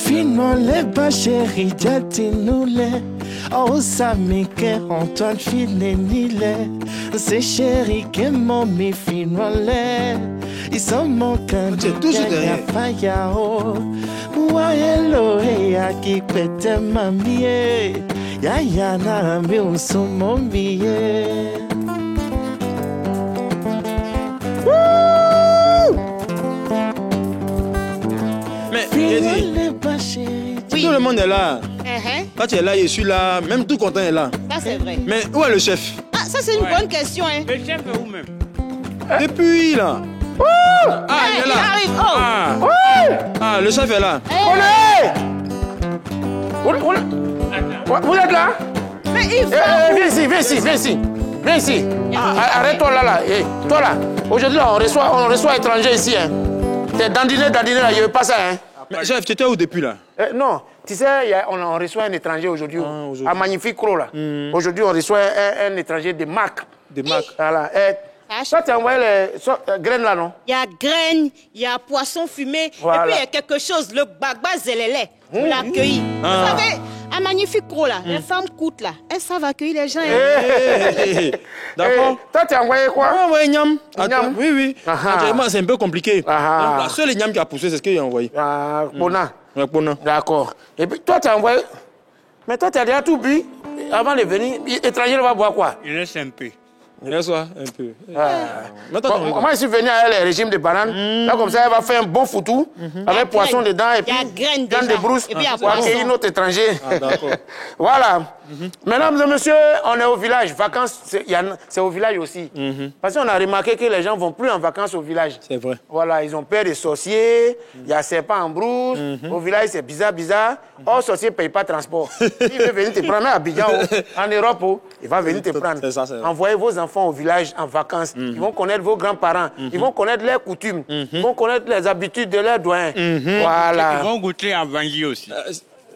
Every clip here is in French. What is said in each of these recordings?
Finement les bas chéris, Diatinoulé. Oh, ça m'écœure, Antoine Filenile. C'est chéri que mon mi finement les. Ils sont mon can. Tu es toujours derrière. Hello, hey, qui pète ma mie. Ya ya na mi un sumo mie. Mais tout le monde est là. Quand tu es là, je suis là. Même tout content est là. Ça, c'est vrai. Mais où est le chef? Ah, ça, c'est une bonne question. Hein. Le chef est où même? Depuis là. Ah, il est là. Il arrive. Oh. Ah, le chef est là. Vous êtes là? Mais il faut... Viens ici. Arrête-toi là. Hey, toi là. Aujourd'hui, on reçoit étrangers ici. Hein. T'es dandiné là, je veux pas ça. Hein. Mais chef, tu étais où depuis là? Non, tu sais, on reçoit un étranger aujourd'hui. À Magnifique Cro là. Aujourd'hui, on reçoit un étranger de Mac. Des Mac. Voilà. Toi, tu as envoyé les graines là, non? Il y a graines, il y a poisson fumé, Voilà. et puis il y a quelque chose, le bagba zelele, pour l'accueillir. Vous savez, un magnifique gros là, les femmes coûtent là, elles savent accueillir les gens. D'accord. Toi, tu as envoyé quoi? Ah, ouais, Niam. Niam. Oui. Actuellement, c'est un peu compliqué. Donc, Ah. la seule Niam qui a poussé, c'est ce qu'il a envoyé. Bona. Ouais, Pona. D'accord. Et puis, toi, tu as envoyé... Mais toi, tu as déjà tout bu avant de venir. L'étranger va boire quoi? Il laisse un peu. Laisse-toi un peu. Mais toi, Moi, je suis venu avec les régimes de bananes. Là, comme ça, elle va faire un bon foutou avec poisson dedans et puis viande de brousse pour accueillir notre étranger. Ah, d'accord. Voilà. Mesdames et messieurs, on est au village. Vacances, c'est au village aussi. Parce qu'on a remarqué que les gens ne vont plus en vacances au village. C'est vrai. Voilà, ils ont peur des sorciers, il y a serpents en brousse. Au village, c'est bizarre. Oh, sorcier ne paye pas transport. Il veut venir te prendre à Abidjan, en Europe, il va venir te prendre. C'est ça, c'est vrai. Envoyez vos enfants au village en vacances. Ils vont connaître vos grands-parents. Ils vont connaître leurs coutumes. Ils vont connaître les habitudes de leurs doyens. Voilà. Ils vont goûter à Vangie aussi.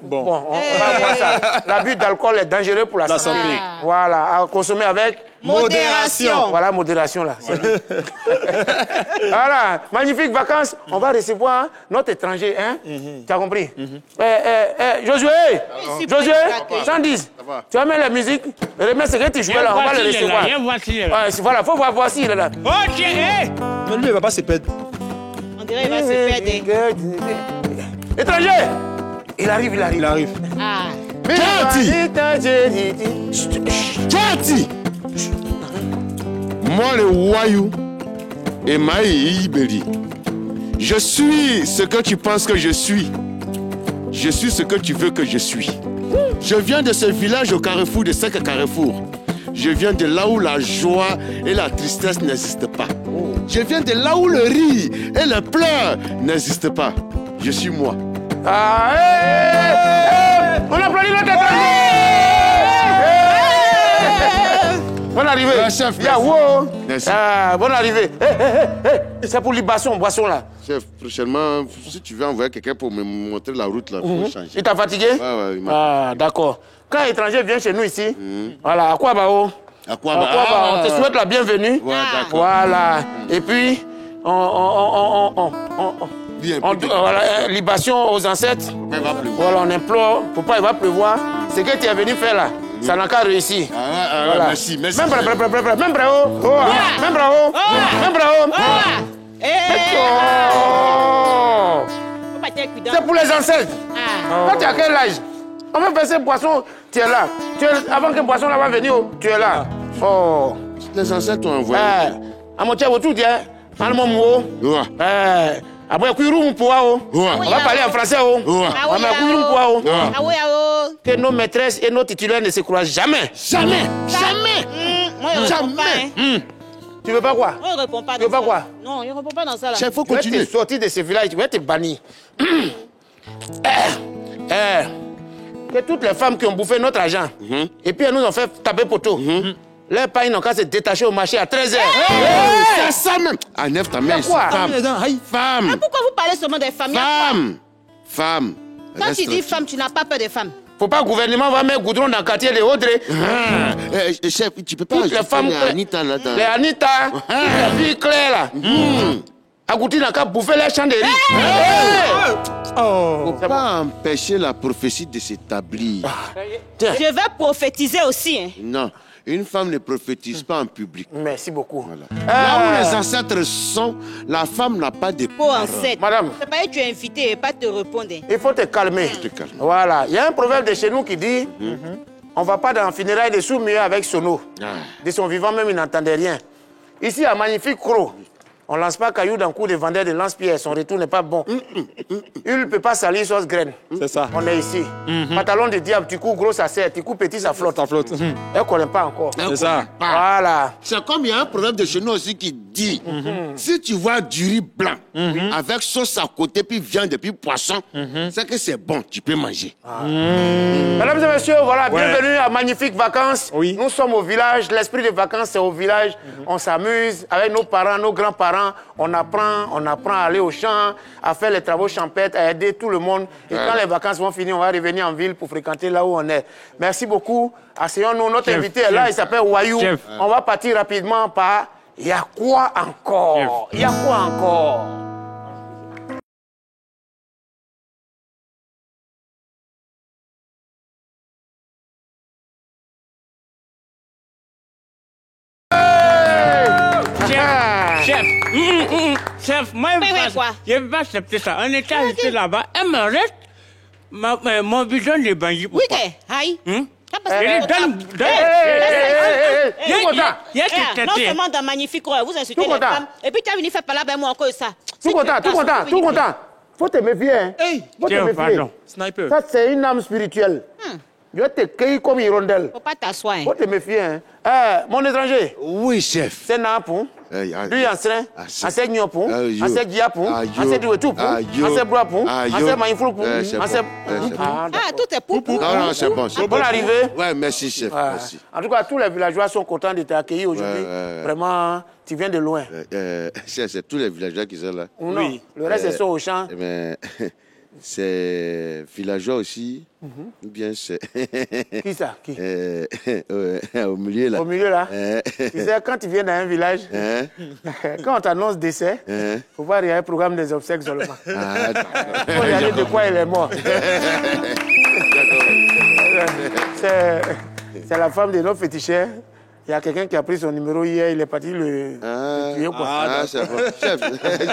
Bon, on va voir ça. L'abus d'alcool est dangereux pour la santé. Voilà, à consommer avec Modération. Voilà, modération là. Voilà, magnifiques vacances. On va recevoir notre étranger, hein? Tu as compris? Josué, Josué, 110. Tu vas mettre la musique. Remets ce que tu jouais là, on va le recevoir. Voilà, faut voir s'il est là. Oh, tiens, Mais lui, il va pas se perdre. On dirait qu'il va se perdre. Étranger! Il arrive. Ah. Tchati! Moi, le Wayou et Maï Iberi, je suis ce que tu penses que je suis. Je suis ce que tu veux que je suis. Je viens de ce village au carrefour de 5 carrefours. Je viens de là où la joie et la tristesse n'existent pas. Je viens de là où le rire et le pleur n'existent pas. Je suis moi. On applaudit notre étranger! Bonne arrivée. Chef, merci. Bonne arrivée. C'est pour libation, boisson là. Chef, prochainement, si tu veux envoyer quelqu'un pour me montrer la route là, il faut changer. Il t'a fatigué? Ouais, il m'a... d'accord. Quand un étranger vient chez nous ici, voilà, à quoi on te souhaite la bienvenue. Ouais, d'accord. Voilà. Et puis, voilà, libation aux ancêtres. Il va pleuvoir. Voilà, on implore, pourquoi il va pleuvoir. Ce que tu es venu faire là, ça n'a qu'à réussir. Voilà. Merci. Même bravo. C'est pour les ancêtres. Quand tu as quel âge? On va faire ces boissons, tu es là. Avant que boisson là va venir, tu es là. Oh. Les ancêtres t'ont envoyé. À mon tiers, tout dire. Après, on va parler en français. Que nos maîtresses et nos titulaires ne se croisent jamais. Jamais. Tu veux pas quoi? On ne répond pas Tu veux pas quoi? Non, il ne répond pas dans ça là. Chef, faut Tu vas continuer. te sortir de ce village, tu vas te bannir. Que toutes les femmes qui ont bouffé notre argent, et puis elles nous ont fait taper poteau. Leurs pains n'ont qu'à se détacher au marché à 13h. C'est ça même. Enlève ta main ici. Quoi? Femme. Mais pourquoi vous parlez seulement des femmes? Femme. Quand Reste tu dis tranquille. femme, tu n'as pas peur des femmes. Faut pas que le gouvernement va mettre goudron dans le quartier de Audrey. Chef, tu peux pas Toutes les femmes, Anita là-dedans. les Anita, les filles claires là. Agouti n'a qu'à bouffer les champs de riz. Faut pas empêcher la prophétie de s'établir. Je vais prophétiser aussi. Hein. Non, une femme ne prophétise pas en public. Merci beaucoup. Voilà. Là où les ancêtres sont, la femme n'a pas de parole. Madame. C'est pas que tu es invité et pas te répondre. Il faut te calmer. Voilà. Il y a un proverbe de chez nous qui dit on ne va pas dans le funérail de sous-mieux avec Sono. De son vivant même, il n'entendait rien. Ici, à Magnifique Croc, on ne lance pas caillou dans le cou des vendeurs de lance-pierre. Son retour n'est pas bon. Il ne peut pas salir sauce graine. C'est ça. On est ici. Pantalon de diable, tu coups gros, ça serre. Tu coups petit, ça flotte. Ça flotte. Elle ne connaît pas encore. C'est ça. Voilà. C'est comme il y a un proverbe de chez nous aussi qui dit si tu vois du riz blanc avec sauce à côté, puis viande et puis poisson, c'est que c'est bon, tu peux manger. Mesdames et messieurs, voilà, bienvenue à Magnifiques Vacances. Oui. Nous sommes au village. L'esprit des vacances, c'est au village. On s'amuse avec nos parents, nos grands-parents. On apprend à aller au champ, à faire les travaux champêtres, à aider tout le monde. Et quand les vacances vont finir, on va revenir en ville pour fréquenter là où on est. Merci beaucoup. Asseyons-nous. Notre invité est là, il s'appelle Wayou. On va partir rapidement par « Y'a quoi encore ?» Y'a quoi encore? Chef, moi, quoi? je vais pas accepter ça. On était resté là-bas, elle me reste mon bidon de Bangui. Oui, aïe. Non seulement dans Magnifique Croc, vous insultez les femmes. Et puis tu as venu faire parler avec moi encore ça. Tout content. Faut te méfier. Hein. Faut te méfier. Pardon. Sniper. Ça, c'est une âme spirituelle. Je vais te cueillir comme hirondelle. Faut pas t'asseoir. Faut te méfier. Hein. Mon étranger. Oui, chef. C'est Napon. Lui, enseigne. Enseigne Nyopon. Enseigne Diapon. Enseigne Douetoupon. Enseigne Broapon. Enseigne Maïfloupon. Ah, tout est pour. Non, c'est bon. Bonne arrivée. Ouais, merci, chef. Merci. En tout cas, tous les villageois sont contents de t'accueillir aujourd'hui. Vraiment, tu viens de loin. C'est tous les villageois qui sont là. Oui. Le reste, ils sont au champ. Mais c'est villageois aussi. Ou bien c'est. Qui ça? Qui? Au milieu là. Au milieu là. Tu sais, quand tu viens dans un village, quand on t'annonce décès, il ne faut pas regarder le programme des obsèques seulement. Il faut regarder de quoi il est mort. C'est la femme de notre féticheur. Il y a quelqu'un qui a pris son numéro hier, il est parti le tuer. C'est bon. Chef,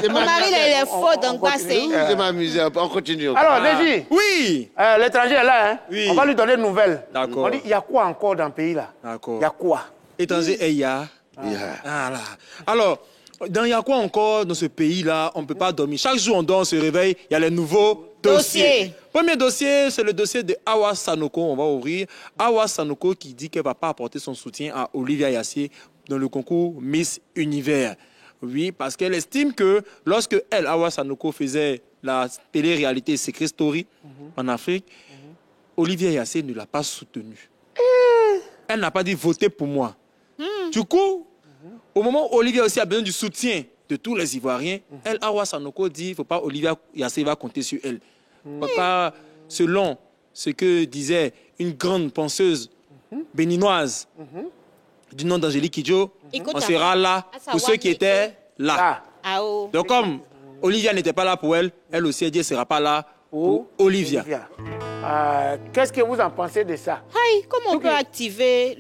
Mon mari, il est faux, donc quoi c'est? je m'amuse, on continue. Alors, Déji, Oui. l'étranger est là, hein? Oui. On va lui donner de nouvelles. D'accord. On dit, il y a quoi encore dans le pays là? D'accord. Il y a quoi? Étranger, il y a. Ah là. Alors, il y a quoi encore dans ce pays-là? On ne peut pas dormir. Chaque jour, on dort, on se réveille, il y a les nouveaux dossiers. Premier dossier, c'est le dossier de Awa Sanoko. On va ouvrir. Awa Sanoko qui dit qu'elle ne va pas apporter son soutien à Olivia Yassé dans le concours Miss Univers. Oui, parce qu'elle estime que lorsque elle, Awa Sanoko, faisait la télé-réalité Secret Story en Afrique, Olivia Yassé ne l'a pas soutenue. Elle n'a pas dit votez pour moi. Du coup, au moment où Olivia aussi a besoin du soutien de tous les Ivoiriens, elle, Awa Sanoko, dit qu'il ne faut pas Olivia Yassé va compter sur elle. Pas, selon ce que disait une grande penseuse béninoise du nom d'Angélique Kidjo, on sera là pour ceux qui étaient là. Donc comme Olivia n'était pas là pour elle, elle aussi elle dit, elle ne sera pas là pour Olivia. Qu'est-ce que vous en pensez de ça? Comment on peut activer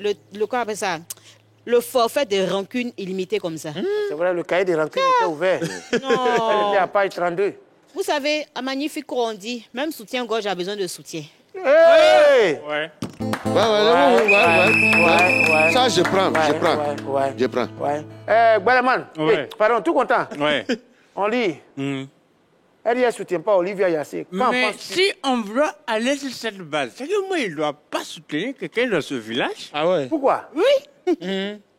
le forfait de rancune illimité comme ça? C'est vrai, le cahier de rancune était ouvert. Non. Elle était à page 32. Vous savez, à Magnifique Croc, on dit, même soutien-gorge a besoin de soutien. Hey! Ouais. Ça, je prends. Gualaman, pardon, tout content. Ouais. On dit, elle ne soutient pas Olivia Yassé. Mais si on veut aller sur cette base, c'est que moi, il ne doit pas soutenir quelqu'un dans ce village. Ah ouais? Pourquoi? Oui.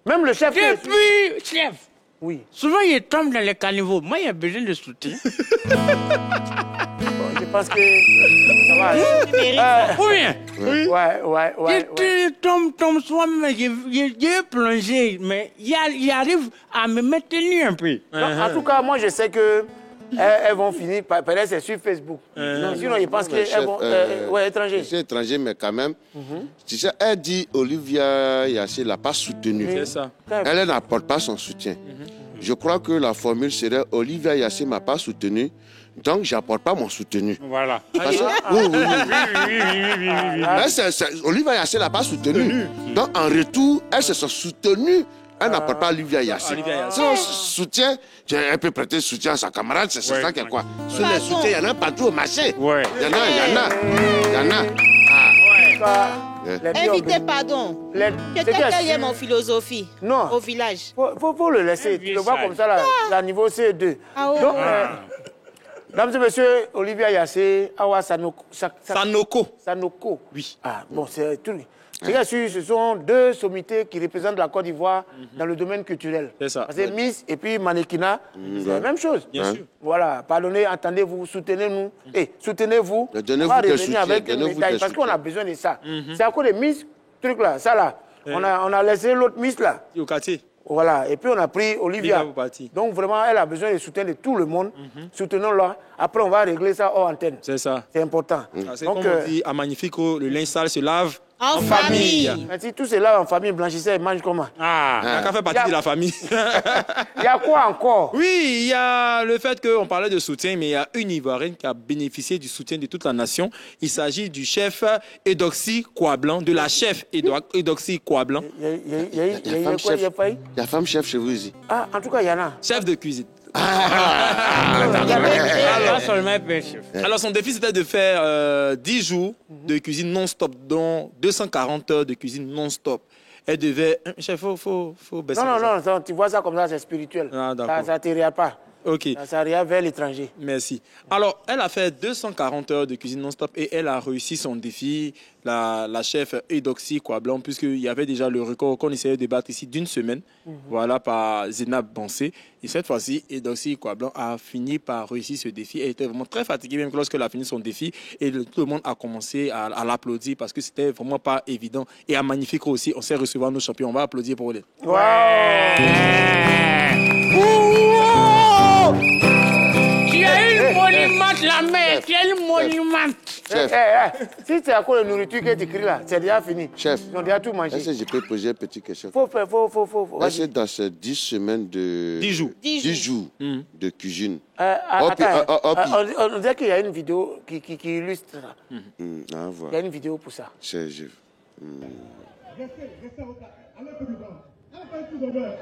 Même le chef... Et puis, chef, oui. Souvent, il tombe dans les caniveaux. Moi, il y a besoin de soutien. Je pense que ça va. Ou bien? Oui. Ouais. Il tombe soi-même. J'ai plongé, mais il arrive à me maintenir un peu. En tout cas, moi, je sais que elles vont finir, peut-être c'est sur Facebook. Sinon, je pense qu'elles vont... étrangers. Je suis étranger, mais quand même, tu sais, elle dit Olivia Yassé ne l'a pas soutenue. C'est ça. Elle n'apporte pas son soutien. je crois que la formule serait Olivia Yassé m'a pas soutenu, donc j'apporte pas mon soutenu. Voilà. Parce que, oui. Olivia Yassé l'a pas soutenu. Donc en retour, elle se sent soutenue. Elle n'apporte pas Olivia Yassé. Si on soutient, elle peut prêter soutien à sa camarade, c'est ça qu'il y a quoi. Sur les soutiens, il y en a partout au marché. Ouais. Il y en a. Invité, pardon. Quelqu'un qui aime en philosophie. Non. Au village. Faut le laisser. Tu le vois comme ça, là, niveau C2. Ah ouais. Donc, mesdames et messieurs, Olivia Yassé, Awa Sanoko. Sanoko. Oui. Ah, bon, c'est tout. Bien sûr, ce sont deux sommités qui représentent la Côte d'Ivoire dans le domaine culturel. C'est ça. Parce que Miss et puis Mannequinat, c'est la même chose. Bien sûr. Voilà, pardonnez, entendez-vous, soutenez-nous. Et soutenez-vous. Donnez-vous on va des revenir soutiens, avec une médaille parce qu'on a besoin de ça. C'est à cause des Miss, truc là, ça là. On a laissé l'autre Miss là. Au quartier. Voilà, et puis on a pris Olivia. Donc vraiment, elle a besoin de soutien de tout le monde. Soutenons-la. Après, on va régler ça hors antenne. C'est ça. C'est important. C'est comme on dit à Magnifico, le linge sale se lave en famille. Si tout cela en famille, blanchissait, ils mangent comment? Ah, ça fait partie de la famille. Il y a quoi encore? Oui, il y a le fait qu'on parlait de soutien, mais il y a une Ivoirienne qui a bénéficié du soutien de toute la nation. Il s'agit du chef Eudoxie Kouablan, de la chef Eudoxie Kouablan. Il y a femme chef chez vous ici. Ah, en tout cas, il y en a. Chef de cuisine. Alors son défi c'était de faire 10 jours de cuisine non-stop, dont 240 heures de cuisine non-stop. Elle devait... Chef, faut baisser. Non, tu vois ça comme ça, c'est spirituel. Ah, d'accord. Ça ne te regarde pas. Ok. Ça regarde vers l'étranger. Merci. Alors, elle a fait 240 heures de cuisine non-stop et elle a réussi son défi, la chef Eudoxie Kouablan, puisqu'il y avait déjà le record qu'on essayait de battre ici d'une semaine, voilà, par Zénab Bansé. Et cette fois-ci, Eudoxie Kouablan a fini par réussir ce défi. Elle était vraiment très fatiguée, même lorsqu'elle a fini son défi. Et tout le monde a commencé à l'applaudir parce que c'était vraiment pas évident. Et à Magnifique aussi, on sait recevoir nos champions. On va applaudir pour elle. Wow. Tu as une monument, la mère. Tu as une monument. Si c'est à cause de nourriture que tu écris là, c'est déjà fini. Chef, ils ont déjà tout mangé. est-ce que je peux poser une petite question? Faut. Est-ce que dans ces 10 semaines de... 10 jours. 10 jours de cuisine. On dirait qu'il y a une vidéo qui illustre ça. Il y a une vidéo pour ça. Restez au cas.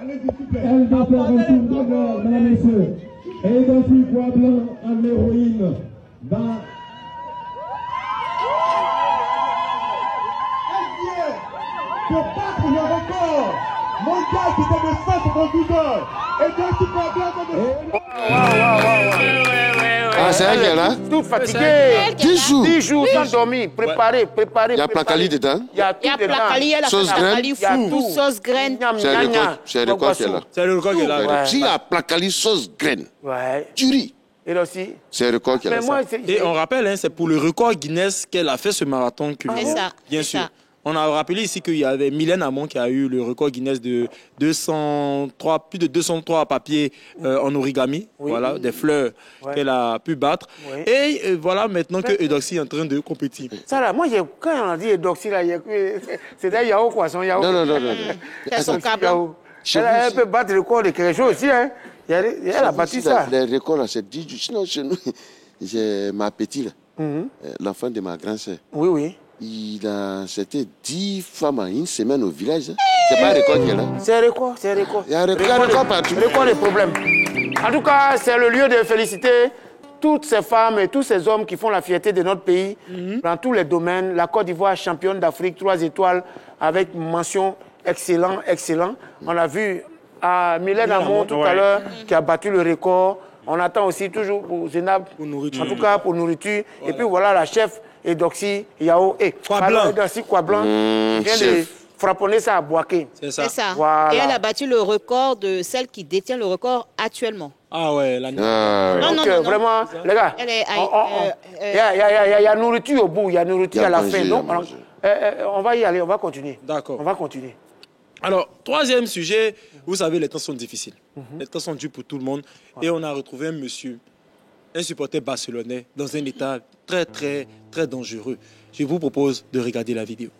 Allez, s'il vous plaît. Elle doit faire un tour d'honneur, mesdames et messieurs. Eudoxie Kouablan en héroïne va... Elle vient de battre le record mondial qui était de 178 heures. Eudoxie Kouablan Ah, c'est elle qui est là? Toute fatiguée. 10 jours sans dormir. Préparé. Il y a placali dedans? Il y a tout dedans. Sauce graine? Il y a tout. Sauce graine. C'est le record qui est là. C'est le record qui est là. S'il y a placali sauce graine, ouais. tu ris. Et aussi. C'est le record qui est là. Et on rappelle, c'est pour le record Guinness qu'elle a fait ce marathon culinaire. C'est ça. Bien sûr. Ça. On a rappelé ici qu'il y avait Mylène Hamon qui a eu le record Guinness de plus de 203 papiers en origami, voilà, des fleurs qu'elle a pu battre. Oui. Et voilà maintenant que Eudoxie est en train de compétir. Ça là, moi, quand on a dit Eudoxie, c'était Yao Poisson, Yao. Non. C'est son câble. Elle peut battre le record de quelque chose aussi, hein. Elle a battu ça. Les records là, c'est 10 jours. Sinon, chez nous, j'ai ma petite, l'enfant de ma grand-sœur. Oui. C'était 10 femmes en une semaine au village. C'est pas un record qui est là. C'est un record. Il y a un record partout. Record des problèmes. En tout cas, c'est le lieu de féliciter toutes ces femmes et tous ces hommes qui font la fierté de notre pays dans tous les domaines. La Côte d'Ivoire, championne d'Afrique, 3 étoiles, avec mention excellent. On a vu Mylène Hamon tout à l'heure qui a battu le record. On attend aussi toujours pour Zénab, en tout cas pour nourriture. Voilà. Et puis voilà la chef Eudoxie Yao Kouablan qui vient de frapponner ça à Boaké. C'est ça. Voilà. Et elle a battu le record de celle qui détient le record actuellement. Ah ouais, non. Vraiment, les gars, il y a nourriture au bout, il y a nourriture à la fin. Donc, on va y aller, on va continuer. D'accord. On va continuer. Alors, troisième sujet, vous savez, les temps sont difficiles. Les temps sont durs pour tout le monde. Et on a retrouvé un monsieur, un supporter barcelonais, dans un état très dangereux. Je vous propose de regarder la vidéo.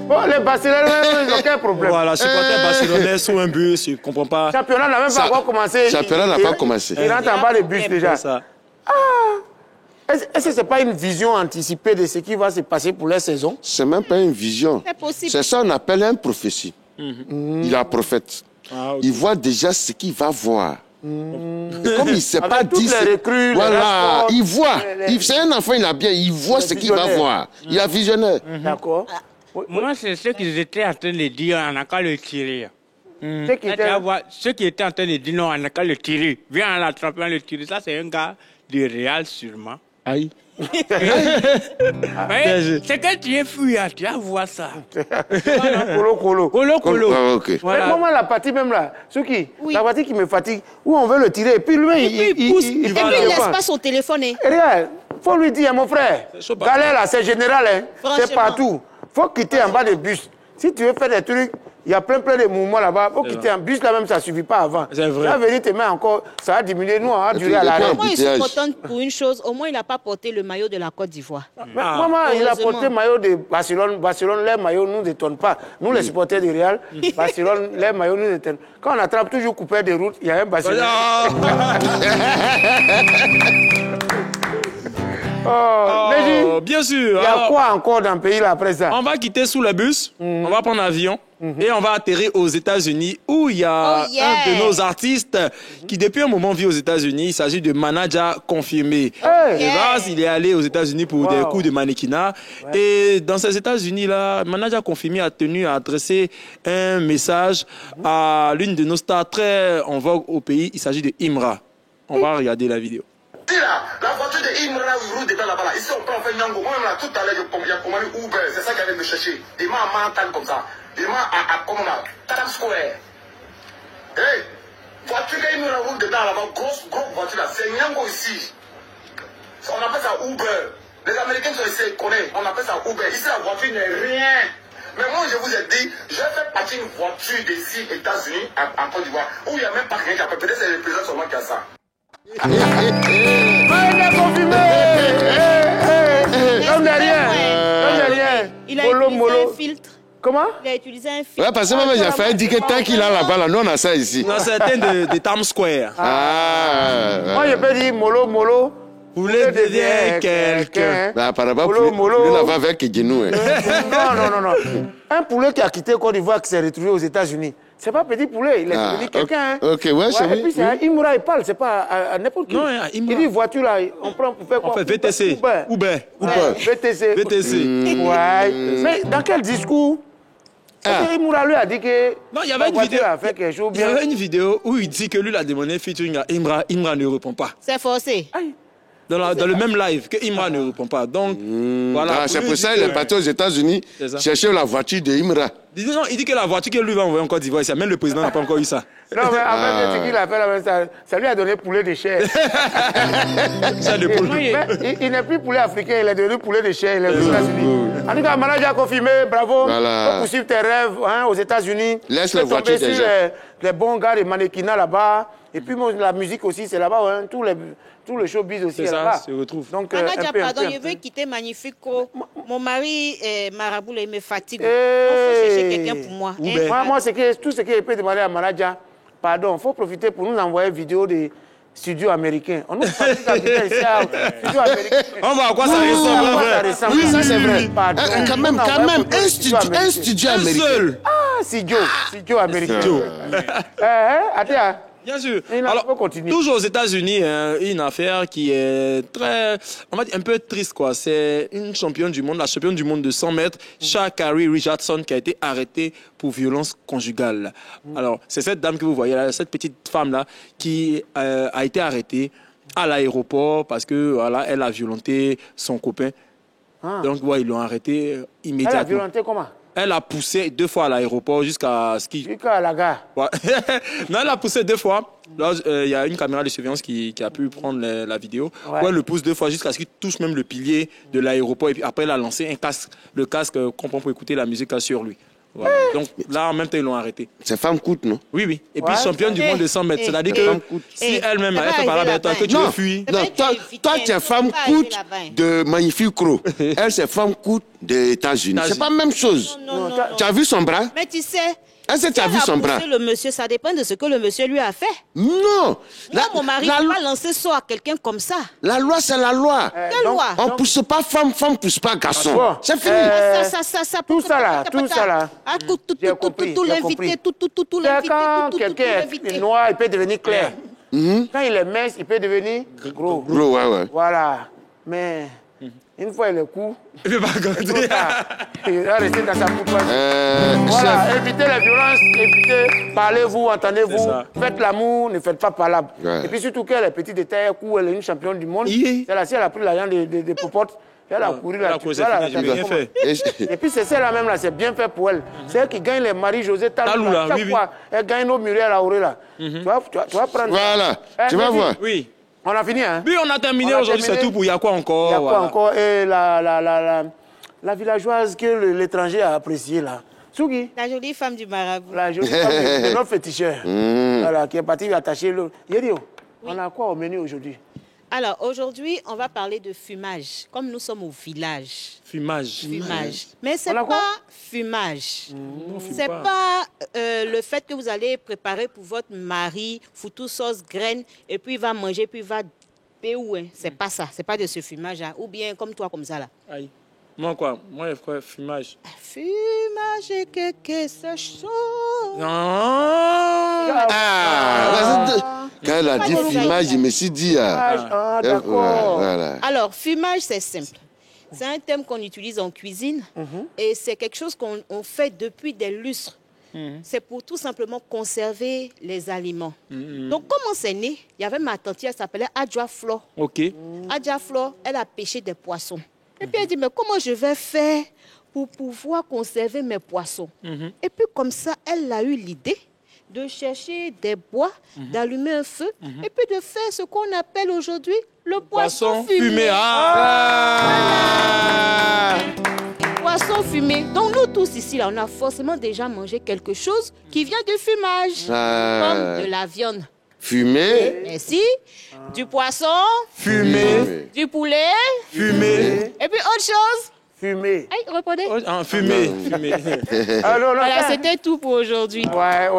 Bon, les Barcelonais, ils n'ont aucun problème. Voilà, supporter barcelonais sous un bus, je ne comprends pas. Le championnat n'a même pas encore commencé. Le championnat n'a pas commencé. Il rentre en bas des bus déjà. Ça. Est-ce que ce n'est pas une vision anticipée de ce qui va se passer pour la saison? C'est même pas une vision. C'est possible. C'est ça qu'on appelle un prophétie. Il est un prophète. Ah, okay. Il voit déjà ce qu'il va voir. Comme il ne sait pas toutes dit... les recrues, voilà, les rapports, il voit. C'est un enfant, il a bien. Il voit ce qu'il va voir. Il est visionnaire. D'accord. Moi, c'est ce qu'ils étaient en train de dire, on n'a qu'à le tirer. Ceux qui Là, tu étaient- vas voir, ceux qui étaient en train de dire non, on n'a qu'à le tirer. Viens à l'attraper, on le tirer. Ça, c'est un gars du Real, sûrement. Aïe. C'est que tu es fou, tu vas voir ça. Colo. Colo. Ah, ok. Voilà. Mais comment la partie même là, Souki, Oui. la partie qui me fatigue, où on veut le tirer, et puis lui, Il pousse. Et puis, il laisse pas. pas son téléphone. Hein. Regarde, faut lui dire, mon frère, chaud, pas. galère là, c'est général, hein, c'est Franchement. partout. Faut quitter en bas des bus. Si tu veux faire des trucs, il y a plein de mouvements là-bas. Faut quitter un bus là-même, ça ne suffit pas avant. C'est vrai. Là, venir te mettre encore, ça va diminuer, nous, on va durer à puis, l'arrêt. Moi, je suis Embouteillage. contente pour une chose. Au moins, il n'a pas porté le maillot de la Côte d'Ivoire. Maman, il a Heureusement. porté le maillot de Barcelone. Barcelone, les maillots ne nous détonnent pas. Nous, les supporters du Real, Barcelone, les maillots nous détonnent. Quand on attrape toujours coupé des routes, il y a un Barcelone. Oh, bien sûr. Il y a Alors, quoi encore dans le pays là après ça? on va quitter sous le bus, on va prendre l'avion et on va atterrir aux États-Unis où il y a Oh, yeah. un de nos artistes qui depuis un moment vit aux États-Unis. Il s'agit de Manaja confirmé. Hey. De base, il est allé aux États-Unis pour des coups de mannequinat. Et dans ces États-Unis-là, Manaja confirmé a tenu à adresser un message à l'une de nos stars très en vogue au pays. Il s'agit de Imra. On va regarder la vidéo. La voiture de Imra, il roule dedans là-bas. Ici, on prend un Nyango. Moi-même, là, tout à l'heure, j'ai commandé Uber. C'est ça qui allait me chercher. Il m'a en Manhattan comme ça. Il m'a comment là, Times Square. Hey, voiture de Imra roule dedans là-bas. Grosse voiture là. C'est Nyango ici. On appelle ça Uber. Les Américains sont ici, ils connaissent. On appelle ça Uber. Ici, la voiture n'est rien. Mais moi, je vous ai dit, je fais partie d'une voiture d'ici, États-Unis, en Côte d'Ivoire, où il n'y a même pas rien qui a peut-être c'est le président seulement qui a ça. Ah, il est confirmé! Comme de rien! Comme de rien! Il a Molo, utilisé molo. un filtre. Comment? Il a utilisé un filtre. Ouais, parce que même j'ai fait dire que tant qu'il a là-bas, là, nous on a ça ici. Non, c'est un de Times Square. Moi, je peux dire molo, molo. Vous voulez devenir quelqu'un. Bah, apparemment, Molo, plus molo. là-bas avec Guinou. Non. Un poulet qui a quitté Côte d'Ivoire, qui s'est retrouvé aux États-Unis. C'est pas petit poulet, il est devenu quelqu'un. Hein. Ok, ouais, c'est Et puis, c'est oui. Imra, il parle, c'est pas à n'importe qui. Non, Imra. Il dit voiture là, on prend pour faire quoi? On fait VTC. Uber. VTC. VTC. Ouais. Mais dans quel discours? Est-ce que Imra lui a dit que. Non, il y avait une voiture vidéo. a fait quelque chose Il y bien. avait une vidéo où il dit que lui, il a demandé featuring à Imra. Imra ne répond pas. C'est forcé. Dans le même live, que Imra ne répond pas. Donc, voilà. Ah, c'est pour ça qu'il est parti aux États-Unis C'est ça. chercher la voiture de Imra. Non, il dit que la voiture que lui va envoyer en Côte d'Ivoire, même le président n'a pas encore eu ça. Non, mais en fait, ce qu'il a fait là, ça lui a donné poulet de chair. Ça, le poulet. Mais il n'est plus poulet africain, il est devenu poulet de chair, il est aux États-Unis. En tout cas, Manager a confirmé, bravo. Voilà. Faut poursuivre tes rêves hein, aux États-Unis. Laisse Fais les tomber voitures sur déjà. les bons gars de mannequinat là-bas. Et puis la musique aussi, c'est là-bas. Hein. Tout le showbiz aussi C'est est ça, là-bas. se retrouve. Donc, Manaja, un peu. pardon, je veux quitter Magnifico. Mon mari, Marabout, il me fatigue. Il Hey. faut chercher quelqu'un pour moi. Hein. Moi, tout ce que je peux demander à Manager, pardon, il faut profiter pour nous envoyer une vidéo des studios américains. On nous fatigue à quitter ici à studios américains. On va à quoi ça À ressemble, quoi ça vrai? ressemble. Oui, ça c'est vrai. Pardon. Quand même, un studio Un américain. seul. Ah, studio américain. Attends. Bien sûr. Et là, on peut continuer. toujours aux États-Unis, hein, une affaire qui est très, on va dire un peu triste, quoi. C'est une championne du monde, la championne du monde de 100 mètres, Sha'Carri Richardson, qui a été arrêtée pour violence conjugale. Alors, c'est cette dame que vous voyez là, cette petite femme-là, qui a été arrêtée à l'aéroport parce que voilà, elle a violenté son copain. Donc ouais, ils l'ont arrêté immédiatement. Elle a violenté comment? Elle a poussé 2 fois à l'aéroport jusqu'à ce qu'il... Jusqu'à la gare. Ouais. Non, elle a poussé 2 fois. Il y a une caméra de surveillance qui a pu prendre la vidéo. Ouais. Elle le pousse 2 fois jusqu'à ce qu'il touche même le pilier de l'aéroport. Et puis après, elle a lancé un casque, le casque qu'on prend pour écouter la musique sur lui. Voilà. Donc là, en même temps, ils l'ont arrêté. C'est femme coûte, non? Oui, oui. Et puis championne du monde de 100 mètres. C'est-à-dire que si elle-même, elle fait par là, que tu veux fuir. Non, toi, tu es femme coûte de Magnifique Crow. Elle, c'est femme coûte des États-Unis. C'est pas la même chose. Non. Tu as vu son bras? Mais tu sais... Est-ce que tu as vu son bras? Le monsieur, ça dépend de ce que le monsieur lui a fait. Non. Moi, mon mari ne peut pas lancer ça à quelqu'un comme ça. La loi, c'est la loi. Quelle loi? On ne pousse pas femme pousse pas garçon. C'est fini. Tout ça là. Tout l'invité, tout l'invité. Quand quelqu'un est noir, il peut devenir clair. Quand il est mince, il peut devenir gros. Gros, ouais. Voilà. Mais... une fois il est coup, il ne peut pas grandir. Il va rester dans sa poupoisse. Voilà, évitez la violence, parlez-vous, entendez-vous, faites l'amour, ne faites pas palabre. Et puis surtout qu'elle est petite de taille, elle est une championne du monde. C'est-à-dire si elle a pris l'argent des popotes, elle a couru là. Et puis c'est celle-là même là, c'est bien fait pour elle. C'est elle qui gagne les maris José Talou. Chaque fois, elle gagne nos Muriel à Auré là. Tu vas prendre. Voilà, tu vas voir. Oui. On a fini, hein? Oui, on a terminé aujourd'hui, c'est tout pour Y'a quoi encore? Il y a quoi encore? Et la villageoise que l'étranger a appréciée, là. Sugi. La jolie femme du marabout. La jolie femme de notre féticheur. Voilà, qui est partie attacher l'autre. Yedio, on a quoi au menu aujourd'hui? Alors, aujourd'hui, on va parler de fumage, comme nous sommes au village. Fumage. Mais ce n'est pas fumage. Ce n'est pas le fait que vous allez préparer pour votre mari, foutu sauce, graine, et puis il va manger, puis il va péouer. C'est pas ça. C'est pas de ce fumage-là. Ou bien comme toi, comme ça, là. Aïe. Moi, quoi? Moi, il faut fumage. Fumage et que c'est chaud. Non. Quand elle a dit fumage, je me suis dit... d'accord. Voilà. Alors, fumage, c'est simple. C'est un terme qu'on utilise en cuisine et c'est quelque chose qu'on fait depuis des lustres. C'est pour tout simplement conserver les aliments. Donc, comment c'est né? Il y avait ma tante, elle s'appelait Adja Flo. Ok. Adja Flo, elle a pêché des poissons. Et puis elle dit, mais comment je vais faire pour pouvoir conserver mes poissons? Et puis comme ça, elle a eu l'idée de chercher des bois, d'allumer un feu, et puis de faire ce qu'on appelle aujourd'hui le poisson fumé. Poisson fumé. Donc nous tous ici, là, on a forcément déjà mangé quelque chose qui vient du fumage, comme de la viande. Fumé. Merci. Du poisson. Fumé. Du poulet. Fumé. Et puis autre chose. Fumé. Hey, répondez. Fumé. Voilà, c'était tout pour aujourd'hui. Ouais.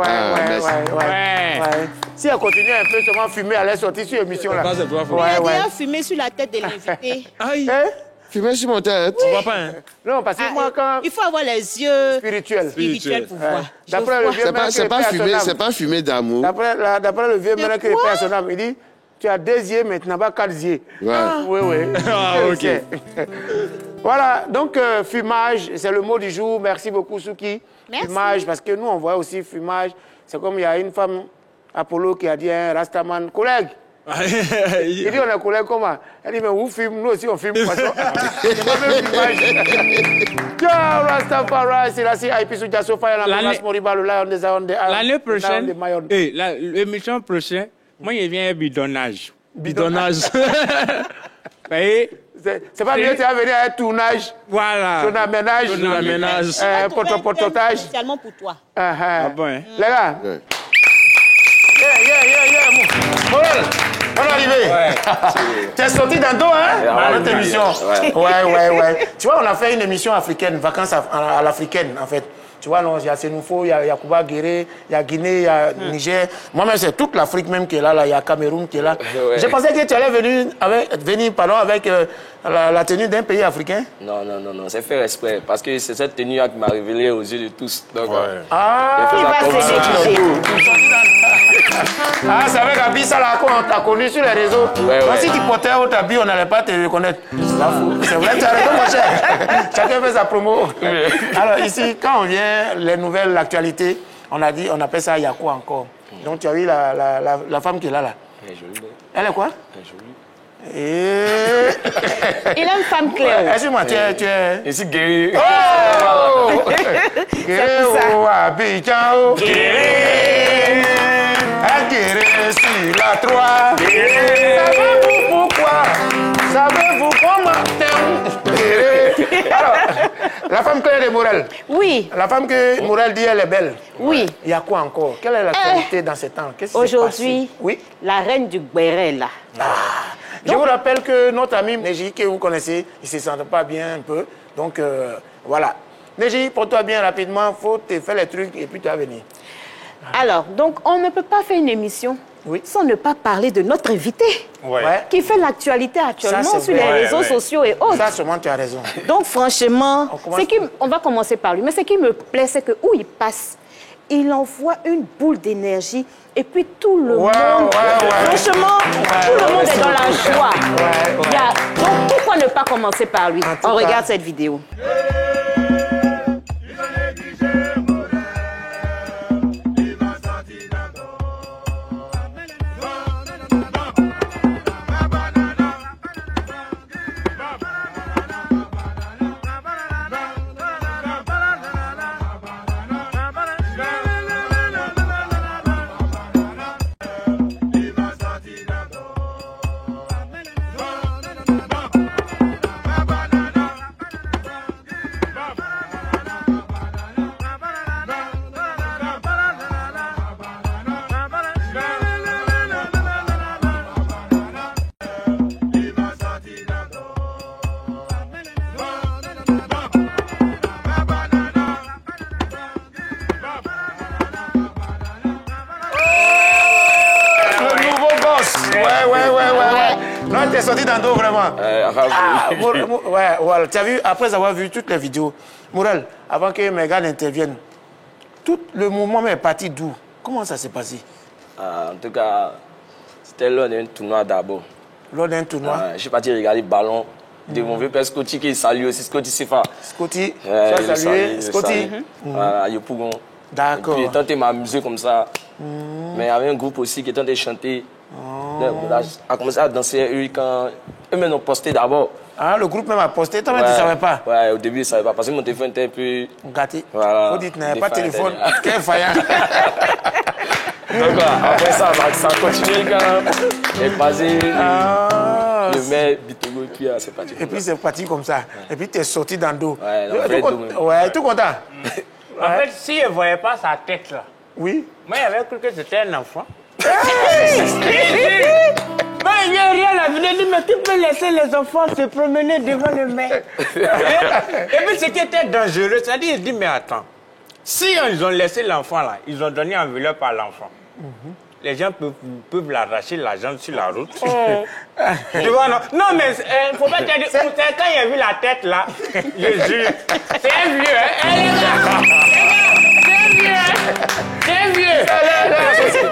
Si elle continue un peu seulement fumer, elle est sortie sur l'émission là. Elle a déjà fumé sur la tête de l'invité. Aïe. Fumer sur mon tête. On voit pas, hein? Non, parce que moi, quand... Il faut avoir les yeux spirituels pour voir. D'après le vieux mec c'est pas fumer d'amour. D'après le vieux mec qui est à son âme, il dit, tu as 2 yeux, maintenant pas 4 yeux. Oui. Ok. Voilà, donc fumage, c'est le mot du jour. Merci beaucoup, Souki. Merci. Fumage, parce que nous, on voit aussi fumage. C'est comme il y a une femme, Apollo, qui a dit, un Rastaman, collègue. Il dit, on est collègues comment? Elle dit, mais vous filmez, nous aussi on filme. C'est pas même fumage. Ciao, Rastafari, c'est la CIP sous Jasso Fire, la menace Moriba, le lion des Aon de l'année prochaine, l'émission prochaine, moi, il vient un bidonnage. Bidonnage. C'est pas mieux, tu vas venir à un tournage. Voilà. Ton aménage. Pototage. Spécialement pour toi. Ah bon, hein? Les gars. On est arrivé. Tu es sorti d'un dos, hein, dans notre émission. Ouais. Tu vois, on a fait une émission africaine, vacances à l'africaine, en fait. Tu vois, il y a Sénoufo, il y a Kuba Guéré, il y a Guinée, il y a Niger. Moi-même, c'est toute l'Afrique même qui est là. Il y a Cameroun qui est là. J'ai pensé que tu allais venir avec la tenue d'un pays africain. Non, c'est fait exprès. Parce que c'est cette tenue qui m'a révélé aux yeux de tous. Donc, il va se c'est avec Abissa là qu'on t'a connu sur les réseaux. Donc si tu portais un autre habit, on n'allait pas te reconnaître. C'est vrai, tu as raison, mon cher. Chacun fait sa promo. Alors ici, quand on vient, les nouvelles, l'actualité, on a dit, on appelle ça Y'a quoi encore? Donc tu as vu la femme qui est là. Elle est jolie. Elle est quoi? Elle est jolie. Et... Il a une femme claire. Excuse-moi, tu es... Je suis guéri. Oh! Guéri, oh, Abidjan, guéri. Guéri sur la 3. Savez-vous pourquoi? Savez-vous comment? Guéri. Alors, la femme claire de Morel. Oui. La femme que Morel dit, elle est belle. Oui. Il y a quoi encore? Quelle est l'actualité dans ces temps? Aujourd'hui, oui, la reine du Gbéré, là. Je vous rappelle que notre ami Neji, que vous connaissez, il ne se sent pas bien un peu. Donc, voilà. Neji, porte-toi bien rapidement. Il faut te faire les trucs et puis tu vas venir. Alors, donc, on ne peut pas faire une émission sans ne pas parler de notre invité qui fait l'actualité actuellement sur les réseaux sociaux et autres. Ça, sûrement, tu as raison. Donc, franchement, on va commencer par lui. Mais ce qui me plaît, c'est que où il passe, il envoie une boule d'énergie et puis tout le monde, franchement, tout le monde est dans la joie. Donc, pourquoi ne pas commencer par lui? On regarde cette vidéo. Non, t'es sorti dans l'eau vraiment. Voilà. Tu as vu, après avoir vu toutes les vidéos, Morel, avant que Megan intervienne, tout le mouvement est parti d'où? Comment ça s'est passé? En tout cas, c'était lors d'un tournoi d'abord. Lors d'un tournoi? Je suis parti regarder le ballon de mon vieux père Scotty qui salue aussi, Scotty Sifa. Scotty, tu as salué Scotty? Voilà, Yopougon. D'accord. Et puis, il tentait m'amuser comme ça. Mais il y avait un groupe aussi qui tentait chanter. On a commencé à danser eux quand eux-mêmes ont posté d'abord. Ah, le groupe même a posté, toi-même tu ne savais pas? Ouais, au début je ne savais pas parce que mon téléphone était un peu gâté. Voilà. Faut dire que tu n'avais pas de téléphone, quel faillant. Donc après ça a continué quand est passé le maire Bitogo et puis c'est parti. Et puis c'est parti comme ça. Et puis tu es sorti dans le dos. Ouais, tout content. En fait, si je ne voyais pas sa tête là, oui. Moi j'avais cru que c'était un enfant. Mais il n'y a rien à venir dire, mais tu peux laisser les enfants se promener devant le maire. Et puis ce qui était dangereux, c'est-à-dire, il dit, mais attends, si ils ont laissé l'enfant là, ils ont donné enveloppe à l'enfant. Les gens peuvent l'arracher l'argent sur la route. Tu vois, non? Non, mais il ne faut pas te dire, quand il a vu la tête là, je jure, c'est un vieux, hein? C'est vieux.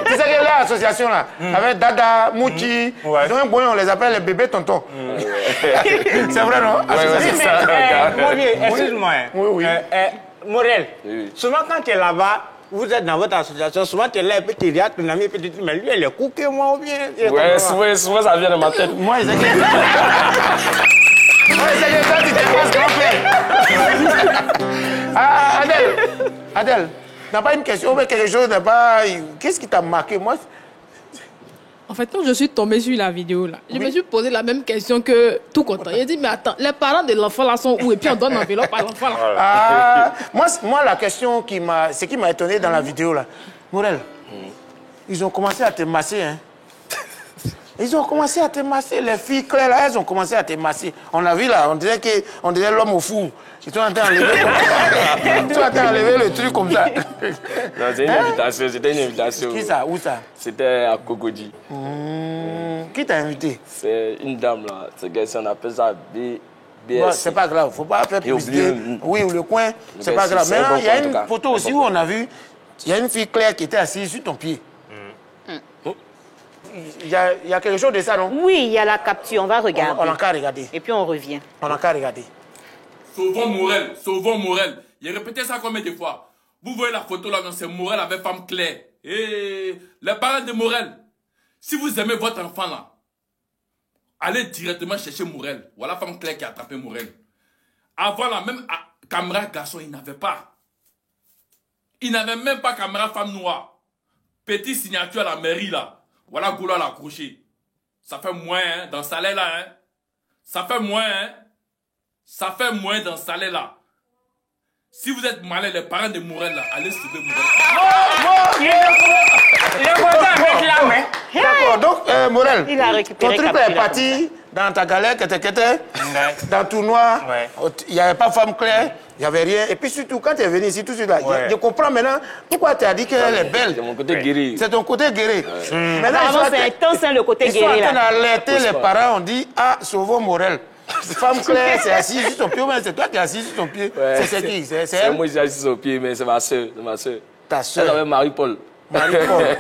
Tu sais que l'association là, avec Dada, Mouchi, ils ont un boy, on les appelle les bébés tontons. C'est vrai, non? Mon vieux, excuse-moi. Oui. Morel, souvent quand tu es là-bas, vous êtes dans votre association, souvent tu es là et puis tu regardes ton ami et puis tu dis, mais lui, elle est cookée, moi ou bien? Ouais, souvent ça vient de ma tête. Moi, ils étaient... Moi, ils étaient ça, tu t'es pas grand-père. Adèle, tu n'as pas une question, mais quelque chose n'est pas... Qu'est-ce qui t'a marqué? Moi... En fait, quand je suis tombée sur la vidéo, là, je me suis posé la même question que tout content. J'ai dit, mais attends, les parents de l'enfant là sont où? Et puis on donne l'enveloppe à l'enfant là. Moi, la question qui m'a étonné dans la vidéo, là, Morel, ils ont commencé à te masser, hein? Ils ont commencé à te masser, les filles claires là, elles ont commencé à te masser. On a vu là, on dirait l'homme au four. Ils sont en train d'enlever le truc comme ça. Non, c'est une invitation, c'était une invitation. Qui ça? Où ça? C'était à Cocody. Qui t'a invité? C'est une dame là, on appelle ça BS. Bon, c'est pas grave, faut pas faire publicité. Oui, ou le coin, c'est pas grave. Maintenant, il y a une photo aussi où on a vu, il y a une fille claire qui était assise sur ton pied. Il y a quelque chose de ça, non? Oui, il y a la capture, on va regarder. On a qu'à regarder. Et puis on revient. On a qu'à regarder. Sauvons Morel, sauvons Morel. Il a répété ça combien de fois? Vous voyez la photo là, c'est Morel avec femme claire. Et les parents de Morel, Si vous aimez votre enfant là, allez directement chercher Morel. Voilà la femme Claire qui a attrapé Morel. Avant là, même caméra garçon, il n'avait pas. Il n'avait même pas caméra femme noire. Petite signature à la mairie là. Voilà Goulo à l'accroché. Ça fait moins hein, dans ce salaire là. Hein. Ça fait moins. Hein. Ça fait moins dans ce salaire là. Si vous êtes malin, les parents de Morel là, allez sauver Morel. Il est content avec la main. D'accord, donc Morel, il a récupéré ton truc est parti dans ta galère, dans le tournoi, il n'y avait pas femme claire, il n'y avait rien. Et puis surtout, quand tu es venu ici, tout de suite là, je comprends maintenant pourquoi tu as dit qu'elle est belle. C'est mon côté guéri. C'est ton côté guéri. Maintenant, c'est le côté guéri. Ils sont en train d'alerter les parents, on dit, ah, sauvons Morel. Femme claire, c'est assis sur ton pied, mais c'est toi qui es assis sur ton pied. C'est qui? C'est elle? Moi, j'ai assis sur son pied, mais c'est ma soeur. Ta soeur? Elle s'appelle Marie-Paul. Marie-Paul.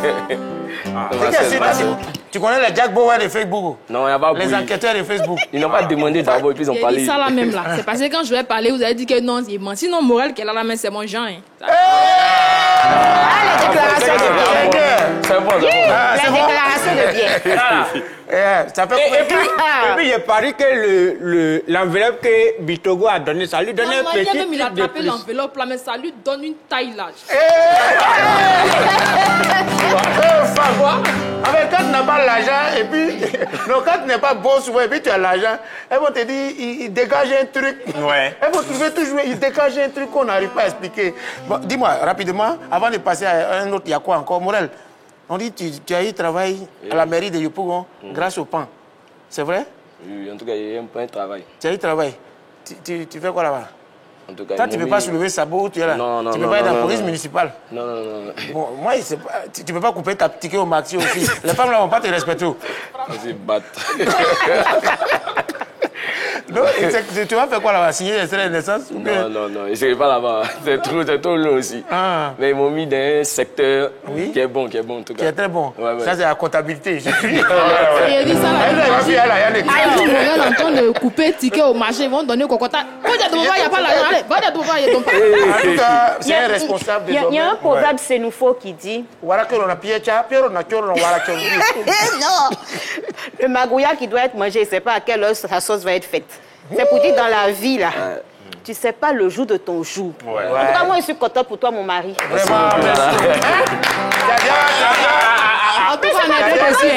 Tu connais les Jack Bauer de Facebook? Non, il n'y a pas les enquêteurs de Facebook. Ils n'ont pas demandé d'abord et puis ils ont parlé. Il dit ça là même là. C'est parce que quand je vais parler, vous avez dit que non, il ment. Sinon, Morel qu'elle a la main, c'est mon genre. Hein. Les déclarations de bien. C'est bon, c'est bon. Les déclarations de bien. Et puis, j'ai parié que l'enveloppe que Bitogo a donnée, ça lui donnait un petit même il a attrapé l'enveloppe là, mais ça lui donne une taille large. Avec quand tu n'as pas l'argent, et puis, non, quand tu n'es pas bon souvent, et puis tu as l'argent, elles vont te dire, il dégage un truc. Ouais. Elles vont trouver toujours, il dégage un truc qu'on n'arrive pas à expliquer. Bon, dis-moi, rapidement, avant de passer à un autre, il y a quoi encore? Morel, on dit que tu as eu travail à la mairie de Yopougon grâce au pain. C'est vrai? Oui, en tout cas, il y a un travail. Tu as eu travail. Tu fais quoi là-bas? En tout cas, toi, tu ne peux pas soulever sabot, tu es là. Non, tu ne peux pas être dans la police municipale. Non. Bon, moi, tu ne peux pas couper ta ticket au maxi aussi. Les femmes là ne vont pas te respecter. Vas-y, batte. Donc, tu vas faire quoi là-bas? Signer les extraits de naissance? Non, je ne serai pas là-bas. C'est trop long aussi. Ah. Mais ils m'ont mis dans un secteur qui est bon en tout cas. Qui est très bon. Ouais. Ça, c'est la comptabilité. Il a dit ça là. Ils sont en train de couper ticket au marché, ils vont donner au cocotat. Quand il n'y a pas l'argent, allez, va de il n'y a pas. En tout cas, c'est un responsable des Il y a un proverbe sénoufo qui dit... Non, le magouya qui doit être mangé, il ne sait pas à quelle heure sa sauce va être faite. C'est pour dire dans la vie, là, tu ne sais pas le jour de ton jour. En tout cas, moi, je suis content pour toi, mon mari. Vraiment, merci. En tout cas, on a deux aussi.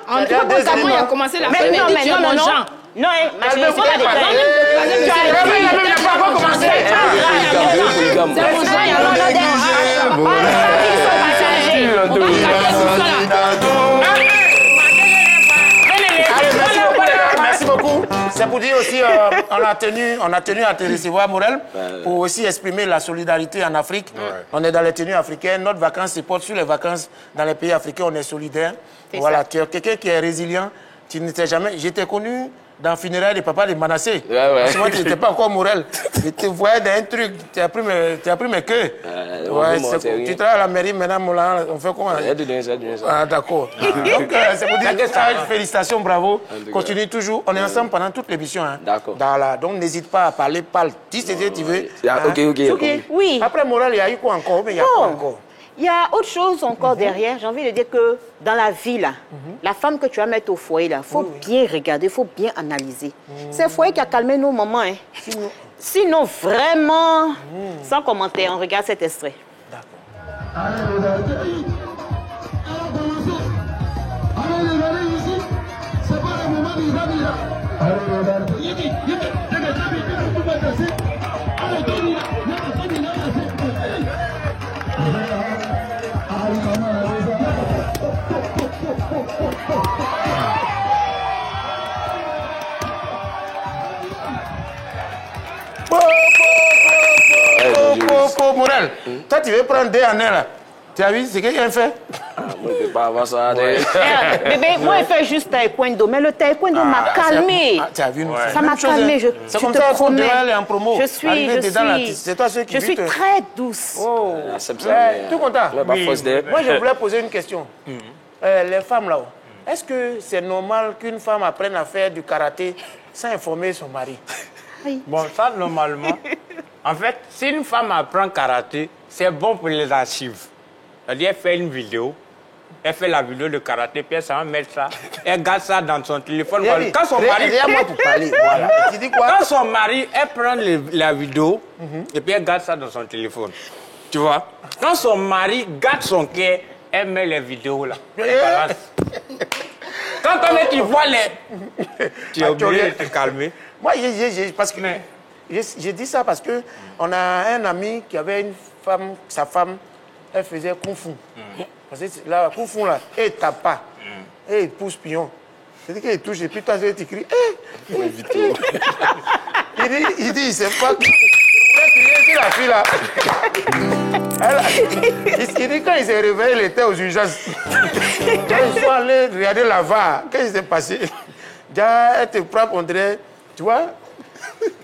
En tout cas, moi, il a commencé la première et tu es mon genre. Non, ma chérie, c'est pas des Merci beaucoup. C'est pour dire aussi, on a tenu à te recevoir, Morel, pour aussi exprimer la solidarité en Afrique. On est dans les tenues africaines. Notre vacances se porte sur les vacances dans les pays africains. On est solidaires. Voilà, tu es quelqu'un qui est résilient. Tu ne sais jamais. J'étais connu dans le funérail de papa de Manassé. Parce que moi, tu n'étais pas encore Morel. Je te voyais dans un truc. Tu as pris mes queues. Tu travailles à la mairie maintenant, on fait comment? Ah, d'accord. Donc, c'est pour dire félicitations, bravo. Continue toujours. On est ensemble pendant toute l'émission. Hein. D'accord. Donc, n'hésite pas à parler. Si c'est ce que tu veux. Ok. Oui. Après Morel, il y a eu quoi encore? Mais il y a quoi encore? Il y a autre chose encore derrière. J'ai envie de dire que dans la vie, là, la femme que tu vas mettre au foyer, il faut bien regarder, il faut bien analyser. C'est le foyer qui a calmé nos mamans. Hein. Sinon, vraiment, sans commentaire, on regarde cet extrait. Morel, toi tu veux prendre 2 années là. Tu as vu ce qu'il a fait? Moi je ne peux pas avoir ça. Bébé, moi je fais juste taekwondo, mais le taekwondo m'a calmé. Tu as vu? Ça m'a calmé, je te promets. Je suis très douce. Tout content? Moi je voulais poser une question. Les femmes là-haut, est-ce que c'est normal qu'une femme apprenne à faire du karaté sans informer son mari? Bon, ça normalement. En fait, si une femme apprend karaté, c'est bon pour les archives. C'est-à-dire faire une vidéo elle fait la vidéo de karaté, puis elle s'en va mettre ça. Elle garde ça dans son téléphone. Quand son mari... moi pour parler. Voilà. Tu dis quoi? Quand son mari, elle prend la vidéo, et puis elle garde ça dans son téléphone. Tu vois? Quand son mari garde son cœur, elle met les vidéos là. Quand tu vois les... Tu es obligé de te calmer. Moi, parce que j'ai dit ça parce que on a un ami qui avait une femme, sa femme, elle faisait kung fu. Parce que là, kung fu là, elle tape pas. Et il pousse pion. C'est-à-dire qu'il touche et puis toi, tu cries. Il dit, il sait pas. Il voulait crier sur la fille là. Il dit quand il s'est réveillé, il était aux urgences. Quand ils sont allés regarder la VAR, qu'est-ce qui s'est passé? Elle te frappe, on dirait, tu vois,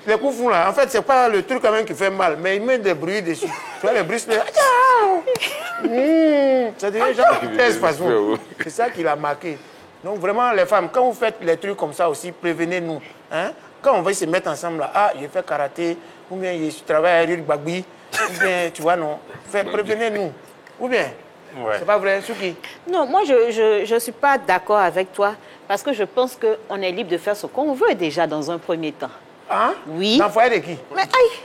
les coups fous là, en fait, c'est pas le truc quand même qui fait mal, mais il met des bruits dessus. Tu vois, les bruits, c'est... Ça devient genre de façon. C'est ça qui l'a marqué. Donc vraiment, les femmes, quand vous faites les trucs comme ça aussi, prévenez-nous. Hein? Quand on va se mettre ensemble là, ah, j'ai fait karaté, ou bien je travaille à Rire Bagui, ou bien, tu vois, non, prévenez-nous. Ou bien, c'est pas vrai, Souki? Non, moi, je ne suis pas d'accord avec toi, parce que je pense qu'on est libre de faire ce qu'on veut déjà dans un premier temps. Hein? Oui. Dans le foyer de qui? Mais aïe,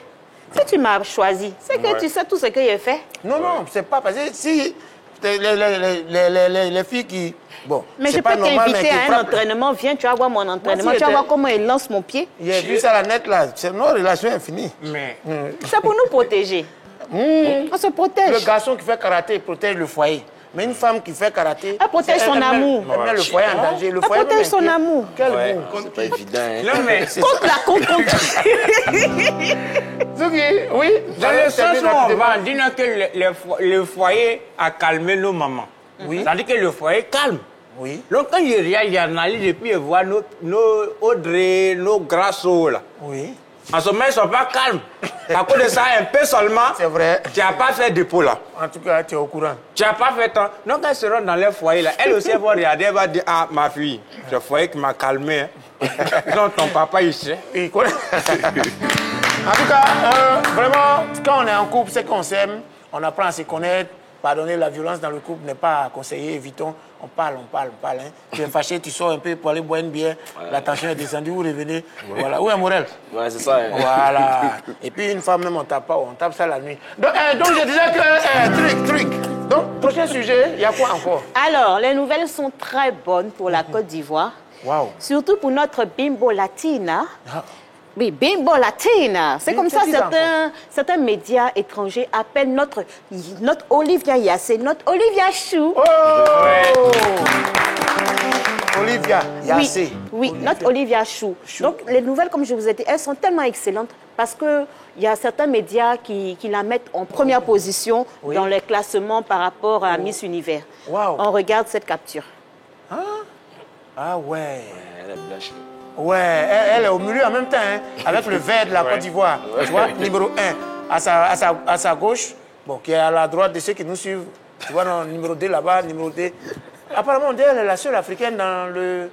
si tu m'as choisi, c'est que tu sais tout ce que j'ai fait. Non, non, c'est pas parce que si les filles qui... Bon, mais je peux t'inviter à un entraînement, viens, tu vas voir mon entraînement, tu vas voir comment il lance mon pied. J'ai vu ça à la net là, c'est nos relations infinies. Mais... C'est pour nous protéger. On se protège. Le garçon qui fait karaté, il protège le foyer. Mais une femme qui fait karaté... Elle protège son amour. Elle met le foyer en danger. Elle protège son amour. Quel amour? C'est pas évident, hein? Non, mais... Contre la contre. Oui. Dans le sens où on va, dis-nous que le foyer a calmé nos mamans. Oui. C'est-à-dire que le foyer calme. Oui. Donc quand il analyse et puis il voit nos Audrey, nos Grasso là. Oui. En ce moment, ils ne sont pas calmes. À cause de ça, un peu seulement, c'est vrai. Tu n'as pas fait de dépôt là. En tout cas, tu es au courant. Tu n'as pas fait tant. Donc, elles seront dans leur foyer là. Elle aussi, elle va regarder, elle va dire, ah, ma fille, c'est le foyer qui m'a calmé. Hein. Donc, ton papa, il sait. Il connaît. En tout cas, vraiment, quand on est en couple, c'est qu'on s'aime, on apprend à se connaître. Pardonner la violence dans le couple n'est pas conseillé, évitons. On parle. Hein. Tu es fâché, tu sors un peu pour aller boire une bière, la tension est descendue, vous revenez. Voilà. Où est Morel? Ouais, c'est ça. Hein. Voilà. Et puis une femme même, on tape pas, on tape ça la nuit. Donc je disais que, truc. Donc, prochain sujet, il y a quoi encore? Alors, les nouvelles sont très bonnes pour la Côte d'Ivoire. Wow. Surtout pour notre Bimbo Latina. Ah. Oui, Bimbo Latina. C'est comme ça certains médias étrangers appellent notre Olivia Yassé, notre Olivia Chou. Oh Olivia Yassé. Oui, notre Olivia Chou. Donc, les nouvelles, comme je vous ai dit, elles sont tellement excellentes parce qu'il y a certains médias qui la mettent en première position dans les classements par rapport à Miss Univers. Wow. On regarde cette capture. Ah ouais. Elle est blanche. Ouais, elle est au milieu en même temps, hein, avec le vert de la Côte d'Ivoire. Tu vois, numéro 1, à sa gauche, bon, qui est à la droite de ceux qui nous suivent. Tu vois, non, numéro 2 là-bas, numéro 2. Apparemment, on dit elle est la seule africaine dans le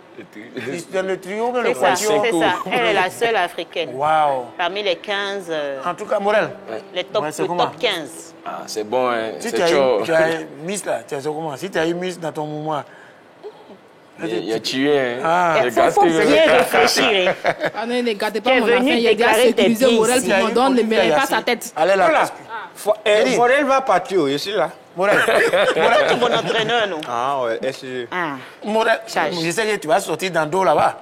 trio, mais le quatuor. C'est ça, elle est la seule africaine. Waouh. Parmi les 15... En tout cas, Morel. Le top 15. Ah, c'est bon, hein. Si tu as eu Miss là, tu as comment? Si tu as eu Miss dans ton mouvement... Il a tué, hein. Ah, il faut bien réfléchir. Ah non, ne gardez pas mon enfant, il a déjà sécurisé Morel pour mon don, ne mêlez pas sa tête. Allez là. Morel va partir, je suis là. Morel. C'est mon entraîneur, non? Ah ouais, est-ce Morel, je sais que tu vas sortir dans le dos là-bas.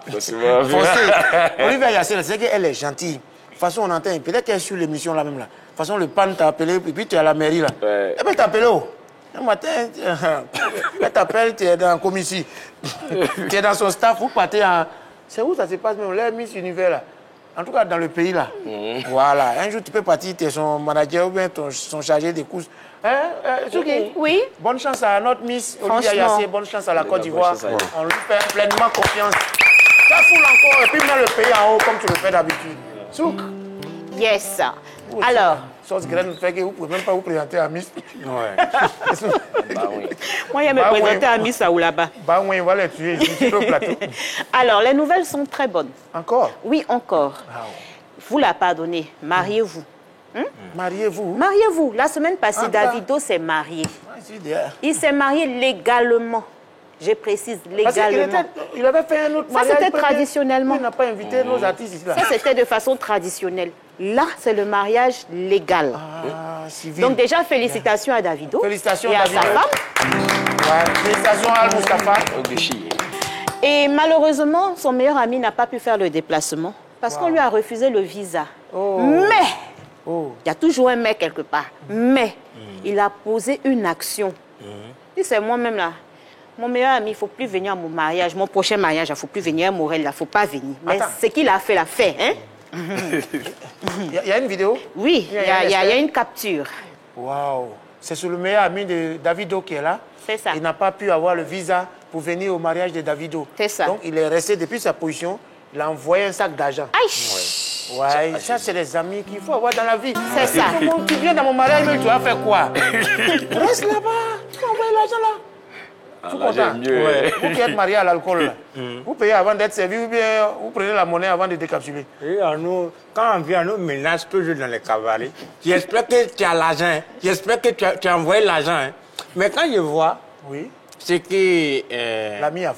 Olivia Yassé, c'est qu'elle est gentille. De toute façon, on entend, peut-être qu'elle est sur l'émission là même là. De toute façon, le PAN t'a appelé, et puis tu es à la mairie là. Elle peut t'appeler où? Un matin, elle t'appelle, tu es dans la commission. Tu es dans son staff, vous partez en... C'est où ça se passe même? Là, Miss Univers là. En tout cas, dans le pays là. Voilà. Un jour, tu peux partir, tu es son manager ou bien son chargé des courses. Souki, oui. Bonne chance à notre Miss Olivia Yassé, bonne chance à la Côte d'Ivoire. On lui fait pleinement confiance. Ça foule encore et puis mets le pays en haut comme tu le fais d'habitude. Souk. Yes. Alors. Sauce graine fait que vous ne pouvez même pas vous présenter à Miss. Ouais. Bah oui. Moi, il me présenter à Miss là-bas. Bah oui, on va les tuer ici sur le plateau. Alors, les nouvelles sont très bonnes. Encore? Oui, encore. Vous la pardonnez, mariez-vous. Mariez-vous. Mariez-vous. La semaine passée, Davido s'est marié. Il s'est marié légalement. Je précise, légalement. Il avait fait un autre mariage. Ça, c'était traditionnellement. Il n'a pas invité nos artistes ici. Ça, c'était de façon traditionnelle. Là, c'est le mariage légal. Civil. Donc déjà, félicitations à Davido. Félicitations et à Davido. sa femme. Ouais. Félicitations à Al-Mustafa. Et malheureusement, son meilleur ami n'a pas pu faire le déplacement parce qu'on lui a refusé le visa. Mais, il y a toujours un mais quelque part, mais il a posé une action. Et c'est moi-même là. Mon meilleur ami, il ne faut plus venir à mon mariage, mon prochain mariage, il ne faut plus venir à Morel, il ne faut pas venir. Mais ce qu'il a fait, l'a fait. Hein? Il y a une vidéo? Oui, il y a une capture. Waouh! C'est sur le meilleur ami de Davido qui est là. C'est ça. Il n'a pas pu avoir le visa pour venir au mariage de Davido. C'est ça. Donc, il est resté depuis sa position. Il a envoyé un sac d'argent. Ouais, ça, c'est les amis qu'il faut avoir dans la vie. C'est ça. Tu viens dans mon mariage, mais tu vas faire quoi? Reste là-bas. Tu vas envoyer l'argent là. Tout content. Ouais. Vous qui êtes marié à l'alcool, vous payez avant d'être servi ou bien vous prenez la monnaie avant de décapsuler? Et quand on vient, on nous menace toujours dans les cavaliers. J'espère que tu as l'argent. J'espère que tu as envoyé l'argent. Mais quand je vois ce que l'ami a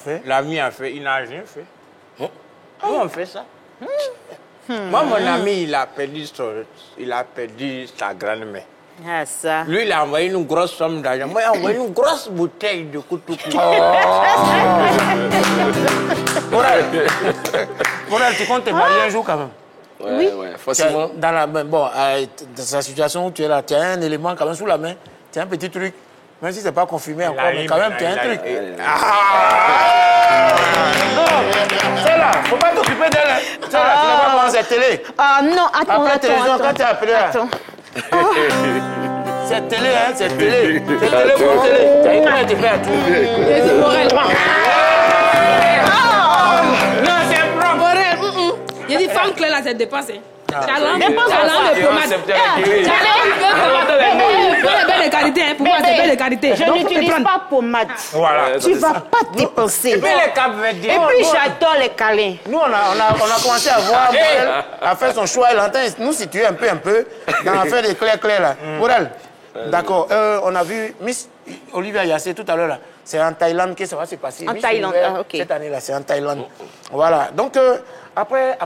fait, il n'a rien fait. Comment on fait ça? Moi, mon ami, il a perdu sa grand-mère. Ah, ça. Lui, il a envoyé une grosse somme d'argent. Moi, il a envoyé une grosse bouteille de Koutoukou. Morel, tu comptes te marier un jour quand même? Oui, forcément. Dans sa situation où tu es là, tu as un élément quand même sous la main, tu as un petit truc. Même si ce n'est pas confirmé encore, mais quand même, tu as un truc. C'est là, il ne faut pas t'occuper d'elle. C'est là, tu vas pas voir cette télé. Ah non, attends, après télévision, quand tu es appelé là. Cette télé, hein, cette télé. Cette télé pour télé. Tu as eu comment te faire à tout. Non, c'est propre. Morel, il y a des femmes clés là, c'est dépassé. Talent de pommade. C'est belle de qualité, pour moi, c'est belle de qualité. Je n'utilise pas pommade. Voilà. Tu ne vas pas dépenser. Et puis, j'adore les câlins. Nous, on a commencé à voir Morel à faire son choix. Elle entend nous situer un peu dans l'affaire des clairs là. Morel, d'accord. On a vu Miss Olivia Yassé tout à l'heure là. C'est en Thaïlande que ça va se passer. En Thaïlande, ok. Cette année là, c'est en Thaïlande. Voilà. Donc, après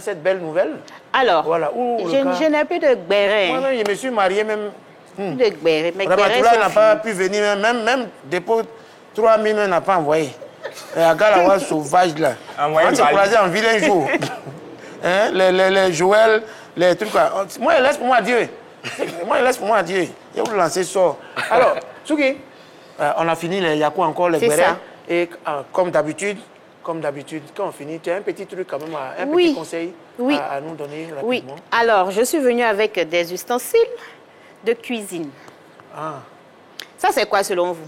cette belle nouvelle. Alors, voilà, je n'ai plus de béret. Moi-même, je me suis marié même. Plus de béret. Mais Ramatoula n'a pas pu venir, même dépôt 3 000 n'a pas envoyé. Regarde la sauvage là. On s'est croisés en ville un jour. Hein? Les Joël, les trucs là. Moi, il laisse pour moi Dieu. Je vais vous lancer ça. Alors, Souki, on a fini, il y a quoi encore, les bérets? Et comme d'habitude, quand on finit, tu as un petit truc quand même, un petit conseil à nous donner rapidement? Oui, alors je suis venue avec des ustensiles de cuisine. Ça, c'est quoi selon vous?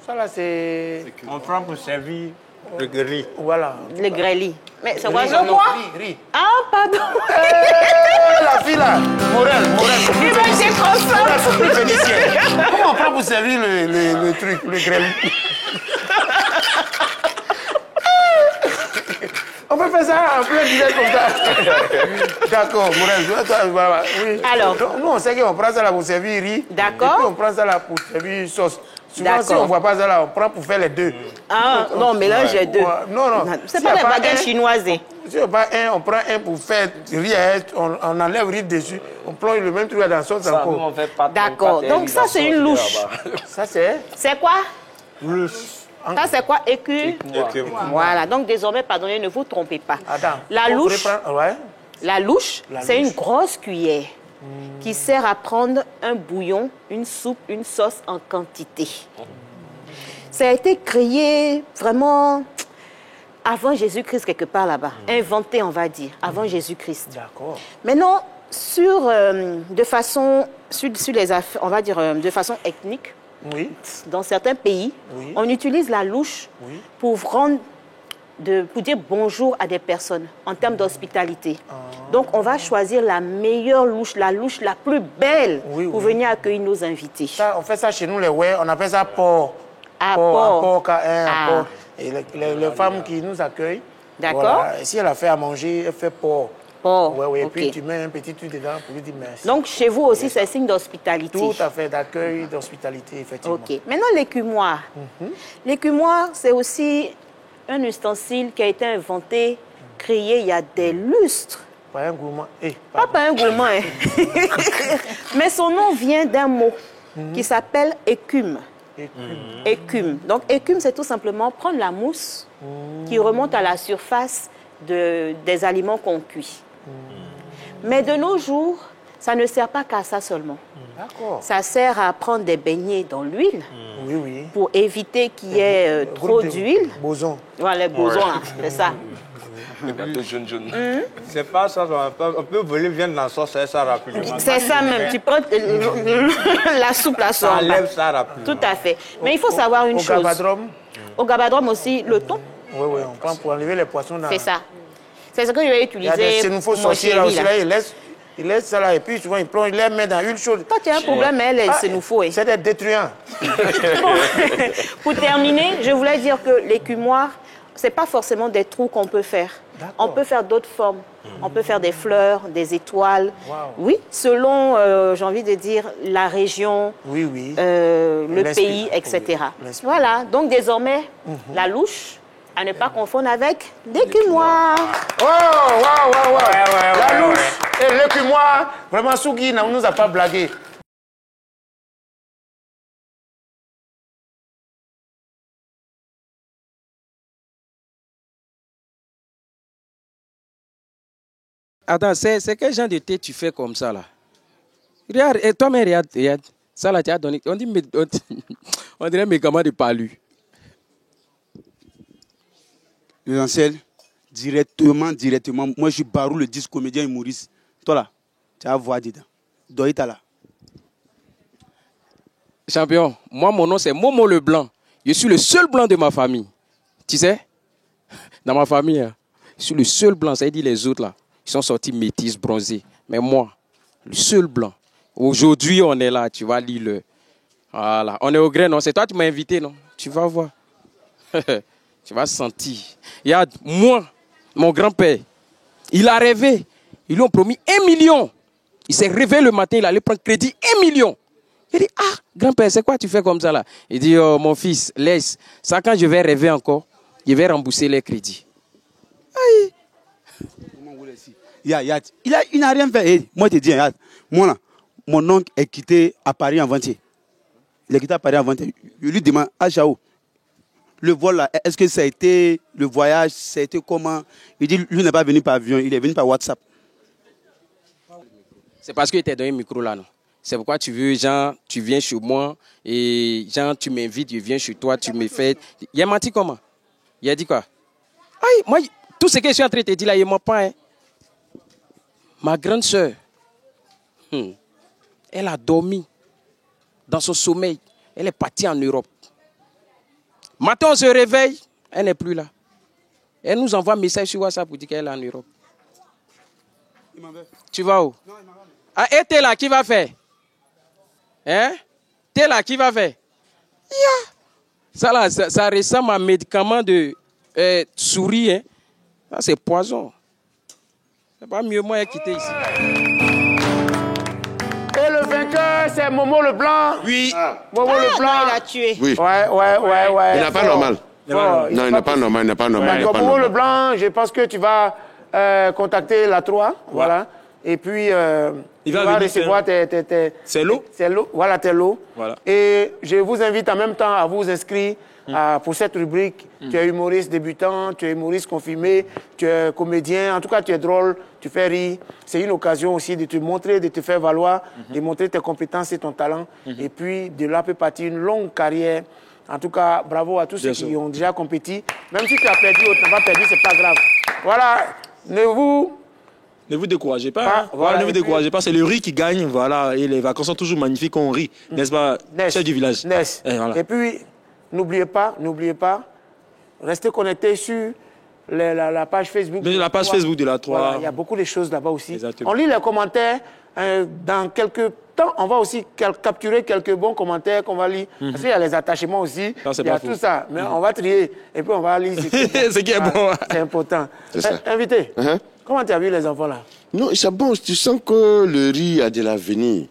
Ça là, c'est... On prend pour servir le gris. Voilà. Le grêlis. Mais c'est quoi ça? Riz. Ah, pardon. La fille là, Morel. C'est plus vénitien. Comment on prend pour servir le truc, le grêlis? On peut faire ça en plein direct comme ça. D'accord, Morel. Oui. Alors. Nous, on sait qu'on prend ça là pour servir riz. D'accord. Et puis on prend ça là pour servir sauce. Souvent, si on ne voit pas ça là, on prend pour faire les deux. Ah, non, on mélange les deux. Non. C'est pas des baguettes chinoises. Si on pas un, on prend un pour faire riz, on enlève riz dessus, on plonge le même truc dans la sauce encore. D'accord. Donc ça, c'est une louche. Ça, c'est? C'est quoi? Louche. Ça, c'est quoi? Écu. Voilà. Donc, désormais, pardonnez, ne vous trompez pas. Attends. La louche, c'est une grosse cuillère qui sert à prendre un bouillon, une soupe, une sauce en quantité. Ça a été créé vraiment avant Jésus-Christ, quelque part là-bas. Inventé, on va dire, avant Jésus-Christ. D'accord. Maintenant, de façon ethnique, dans certains pays, on utilise la louche pour dire bonjour à des personnes en termes d'hospitalité. Donc, on va choisir la meilleure louche, la louche la plus belle pour venir accueillir nos invités. Ça, on fait ça chez nous, les ouais, on appelle ça porc. Porc. Et les femmes qui nous accueillent, d'accord. Voilà, si elle a fait à manger, elle fait porc. Oh, oui, et ok. puis tu mets un petit truc dedans pour lui dire merci. Donc, chez vous aussi, c'est signe d'hospitalité. Tout à fait, d'accueil, d'hospitalité, effectivement. Ok. Maintenant, l'écumoire. L'écumoire, c'est aussi un ustensile qui a été inventé, créé il y a des lustres. Pas un gourmand. Pas un gourmand, hein. Mais son nom vient d'un mot qui s'appelle écume. Écume. Donc, écume, c'est tout simplement prendre la mousse qui remonte à la surface des aliments qu'on cuit. Mais de nos jours, ça ne sert pas qu'à ça seulement. D'accord. Ça sert à prendre des beignets dans l'huile pour éviter qu'il y ait trop d'huile. Boson. Voilà, les bosons, là, c'est ça. C'est pas ça, on peut voler viande dans la sauce, c'est ça rapidement. C'est ça même, tu prends la soupe, la sauce. Ça enlève ça rapidement. Tout à fait. Mais il faut savoir une chose. Au gabadrome. Au gabadrome aussi, le thon. Oui, on prend pour enlever les poissons. C'est ça. C'est ce que je vais utiliser. Il y a faut sortir là aussi, là, il laisse ça là et puis souvent il plonge, il les met dans une chaude. Toi, tu as un problème, mais elle, c'est nous faut. C'est des détruisants. Pour terminer, je voulais dire que l'écumoire, ce n'est pas forcément des trous qu'on peut faire. On peut faire d'autres formes. On peut faire des fleurs, des étoiles. Wow. Oui, selon, j'ai envie de dire, la région, le pays, etc. Voilà, donc désormais, la louche, à ne pas confondre avec l'écumoire. Oh, la louche et l'écumoire, vraiment, Sougui ne nous a pas blagué. Attends, c'est quel genre de thé tu fais comme ça là? Regarde, et toi-même, regarde. Ça là, tu as donné. On dirait médicament de palu. L'essentiel, directement. Moi, je suis Barou, le disque comédien humoriste. Toi là, tu as voix dedans. Doïta là. Champion, moi, mon nom, c'est Momo le Blanc. Je suis le seul blanc de ma famille. Tu sais? Dans ma famille, hein, je suis le seul blanc. Ça veut dire les autres là. Ils sont sortis métis, bronzés. Mais moi, le seul blanc. Aujourd'hui, on est là. Tu vas lire le... Voilà. On est au grain, non? C'est toi qui m'as invité, non? Tu vas voir. Tu vas sentir. Regarde, moi, mon grand-père, il a rêvé. Ils lui ont promis 1 million. Il s'est réveillé le matin, il allait prendre crédit 1 million. Il dit, ah, grand-père, c'est quoi tu fais comme ça là? Il dit, oh, mon fils, laisse. Ça, quand je vais rêver encore, je vais rembourser les crédits. Aïe. Il n'a rien fait. Hey, moi, je te dis, regarde, moi là, mon oncle est quitté à Paris avant-hier. Il est quitté à Paris avant-hier. Je lui demande, ah, Chao, le vol là, est-ce que ça a été, le voyage, ça a été comment? Il dit, lui n'est pas venu par avion, il est venu par WhatsApp. C'est parce qu'il t'a donné un micro là, non? C'est pourquoi tu veux, genre, tu viens chez moi et genre, tu m'invites, je viens chez toi, tu me fais. Il a menti comment? Il a dit quoi? Aïe, moi, tout ce que je suis en train de te dire là, il ne m'a pas. Hein. Ma grande soeur, elle a dormi dans son sommeil. Elle est partie en Europe. Matin, on se réveille, elle n'est plus là. Elle nous envoie un message sur WhatsApp pour dire qu'elle est en Europe. Tu vas où? Ah, et t'es là, qui va faire? Hein? T'es là, qui va faire? Yeah. Ça là, ça ressemble à un médicament de souris. Hein? Ça, c'est poison. C'est pas mieux moi quitter ici. Et le vainqueur, c'est Momo le Blanc. Oui. Momo le Blanc. Il a tué. Oui. Ouais. Il n'est pas normal. Non, il n'est pas normal. Momo le Blanc, je pense que tu vas contacter la 3. Voilà. Et puis, tu vas recevoir C'est l'eau. C'est l'eau. Voilà, tes lots. Voilà. Et je vous invite en même temps à vous inscrire pour cette rubrique. Tu es humoriste débutant, tu es humoriste confirmé, tu es comédien. En tout cas, tu es drôle, tu fais rire. C'est une occasion aussi de te montrer, de te faire valoir, de montrer tes compétences et ton talent. Et puis, de là peut partir une longue carrière. En tout cas, bravo à tous ceux qui ont déjà compéti. Même si tu as perdu ou tu n'as pas perdu, c'est pas grave. Voilà, ne vous découragez pas. Voilà, ne vous découragez pas. C'est le riz qui gagne. Voilà. Et les vacances sont toujours magnifiques quand on rit. N'est-ce pas, chef du village? Et puis, n'oubliez pas, restez connectés sur la page Facebook. La page Facebook de la 3. Voilà, il y a beaucoup de choses là-bas aussi. Exactement. On lit les commentaires. Dans quelques temps, on va aussi capturer quelques bons commentaires qu'on va lire. Parce qu'il y a les attachements aussi. Il y a tout ça. Mais on va trier. Et puis, on va lire ce qui est bon. C'est important. Invité. Comment tu as vu les enfants là? Non, c'est bon, tu sens que le riz a de l'avenir.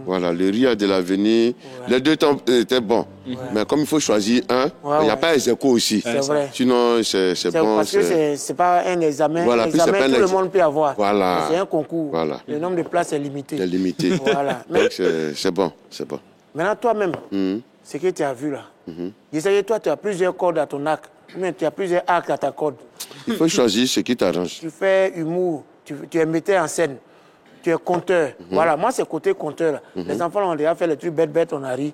Voilà, le riz a de l'avenir. Les deux temps étaient bons. Mais comme il faut choisir un, il n'y a pas les échos aussi. C'est vrai. Sinon, c'est bon. Parce que c'est pas un examen. Voilà, l'examen, tout le monde peut avoir. Voilà. C'est un concours. Voilà. Le nombre de places est limité. C'est limité. Voilà. Mais... Donc, c'est bon, c'est bon. Maintenant, toi-même, ce que tu as vu là, j'essaie, toi, tu as plusieurs cordes à ton arc. Mais tu as plusieurs arcs à ta corde. Il faut choisir ce qui t'arrange. Tu fais humour, tu es metteur en scène, tu es conteur. Voilà, moi, c'est côté conteur. Là. Les enfants là, ont déjà fait les trucs bêtes, on a ri.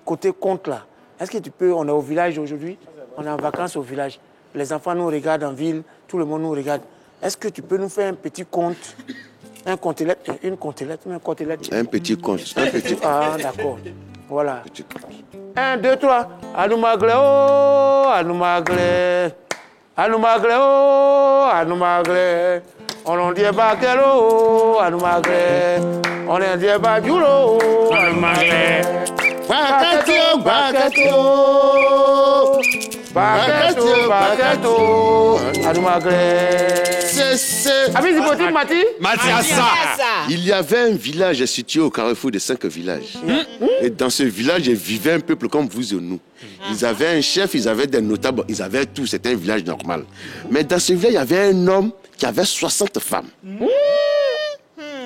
Côté conte, là, est-ce que tu peux... On est au village aujourd'hui, on est en vacances au village. Les enfants nous regardent en ville, tout le monde nous regarde. Est-ce que tu peux nous faire un petit conte? Un contelette, une contelette, un contelette. Un petit conte, un petit... Ah, d'accord. Voilà. 1, 2, 3. Anoumagle, oh, Anoumagle. Anoumagle, oh, Anoumagle. On en dit pas quel oh, Anoumagle. On en dit pas du oh, Anoumagle. Bakato, Bakato. Bakato, Bakato. Anoumagle. Mathiasa. Il y avait un village situé au carrefour de 5 villages. Et dans ce village, il vivait un peuple comme vous et nous. Ils avaient un chef, ils avaient des notables, ils avaient tout. C'était un village normal. Mais dans ce village, il y avait un homme qui avait 60 femmes.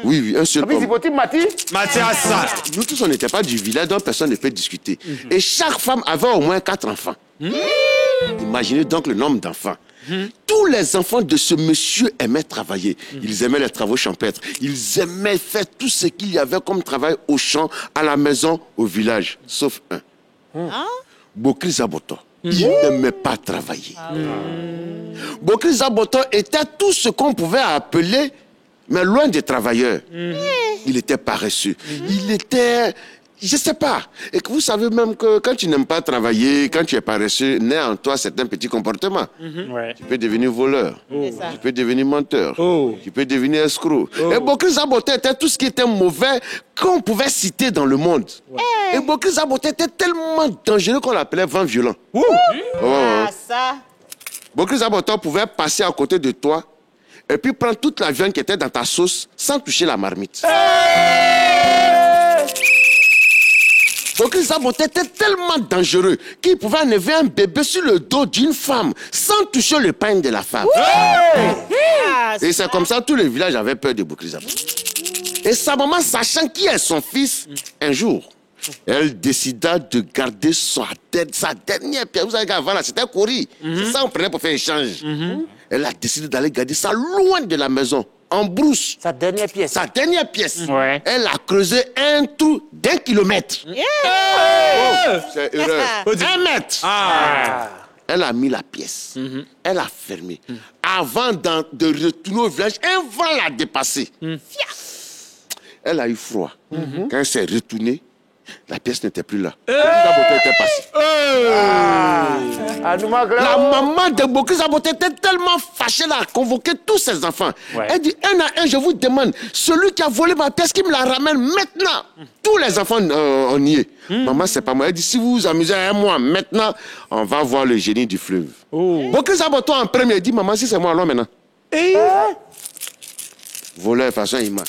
Oui, un seul homme. Mathiasa. Nous tous, on n'était pas du village, donc personne ne peut discuter. Et chaque femme avait au moins 4 enfants. Imaginez donc le nombre d'enfants. Tous les enfants de ce monsieur aimaient travailler. Ils aimaient les travaux champêtres. Ils aimaient faire tout ce qu'il y avait comme travail au champ, à la maison, au village. Sauf un. Bokri Zaboto. Il n'aimait pas travailler. Bokri Zaboto était tout ce qu'on pouvait appeler, mais loin des travailleurs. Il était paresseux. Il était... Je ne sais pas. Et que vous savez même que quand tu n'aimes pas travailler, quand tu es paresseux, naît en toi certains petits comportements. Tu peux devenir voleur. Tu peux devenir menteur. Tu peux devenir escroc. Et Bokri Zaboto était tout ce qui était mauvais qu'on pouvait citer dans le monde. Et Bokri Zaboto était tellement dangereux qu'on l'appelait vent violent. Bokri Zaboto pouvait passer à côté de toi et puis prendre toute la viande qui était dans ta sauce sans toucher la marmite. Bokri Zaboto était tellement dangereux qu'il pouvait enlever un bébé sur le dos d'une femme sans toucher le pain de la femme. Et c'est comme ça que tous les villages avaient peur de Bokri Zaboto. Et sa maman, sachant qui est son fils, un jour, elle décida de garder sa dernière pièce. Vous savez qu'avant, c'était courir. C'est ça qu'on prenait pour faire échange. Elle a décidé d'aller garder ça loin de la maison. En brousse. Sa dernière pièce. Sa dernière pièce. Elle a creusé un trou d'1 kilomètre. C'est heureux. 1 mètre. Elle a mis la pièce. Elle a fermé. Avant de retourner au village, un vent l'a dépassé. Elle a eu froid. Quand elle s'est retournée, la pièce n'était plus là. La maman de Bokri Zaboto était tellement fâchée, elle a convoqué tous ses enfants. Elle dit, un à un, je vous demande, celui qui a volé ma pièce, qui me la ramène maintenant. Tous les enfants, on y est. Maman, c'est pas moi. Elle dit, si vous vous amusez à un mois, maintenant, on va voir le génie du fleuve. Bokri Zaboto en premier, elle dit, maman, si c'est moi, alors maintenant. Voleur, façon, il m'a.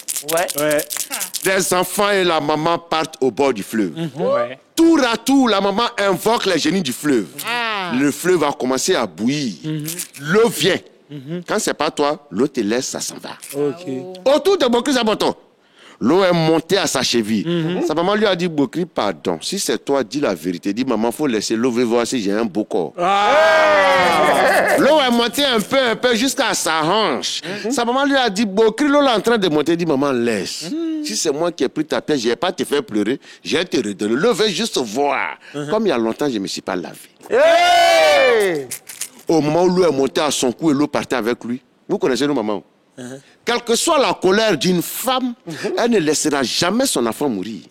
Les enfants et la maman partent au bord du fleuve. Tour à tour, la maman invoque les génies du fleuve. Le fleuve va commencer à bouillir. L'eau vient. Quand c'est pas toi, l'eau te laisse, ça s'en va. Autour de Bokri Zaboto, l'eau est montée à sa cheville. Sa maman lui a dit, Bokri, pardon. Si c'est toi, dis la vérité. Dis, maman, faut laisser l'eau, voir si j'ai un beau corps. L'eau est montée un peu jusqu'à sa hanche. Sa maman lui a dit, Bokri, l'eau est en train de monter. Dis, maman, laisse. Si c'est moi qui ai pris ta pièce, je ne vais pas te faire pleurer. Je vais te redonner. L'eau veut juste voir. Comme il y a longtemps, je ne me suis pas lavé. Au moment où l'eau est montée à son cou et l'eau partait avec lui. Vous connaissez nos mamans? Quelle que soit la colère d'une femme, elle ne laissera jamais son enfant mourir.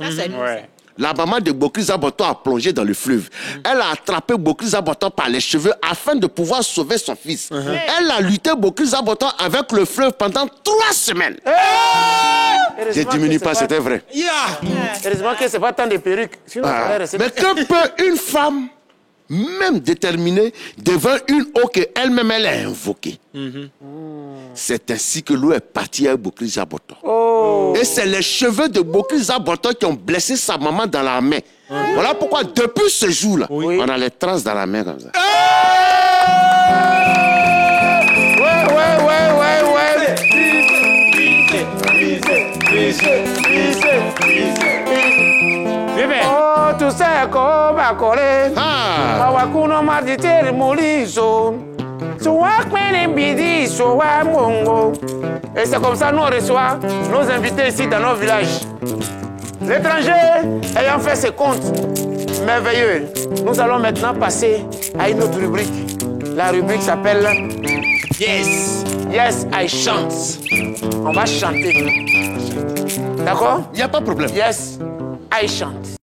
La maman de Bokri Zaboto a plongé dans le fleuve. Elle a attrapé Bokri Zaboto par les cheveux afin de pouvoir sauver son fils. Elle a lutté Bokri Zaboto avec le fleuve pendant 3 semaines. Je ne diminue pas, c'était vrai. Heureusement que ce n'est pas tant de perruques. Sinon, mais que peut une femme même déterminée devant une eau qu'elle-même elle a invoquée. C'est ainsi que l'eau est partie avec Bokri Zaboto. Et c'est les cheveux de Bokri Zaboto qui ont blessé sa maman dans la main. Voilà pourquoi depuis ce jour-là, on a les traces dans la main comme ça. Oh, tu sais comment coller. Mawakuno maditeri moliso. Et c'est comme ça que nous reçoit nos invités ici dans nos villages. L'étranger ayant fait ses comptes merveilleux, nous allons maintenant passer à une autre rubrique. La rubrique s'appelle Yes. Yes, I chante. On va chanter. D'accord? Il n'y a pas de problème. Yes, I chante.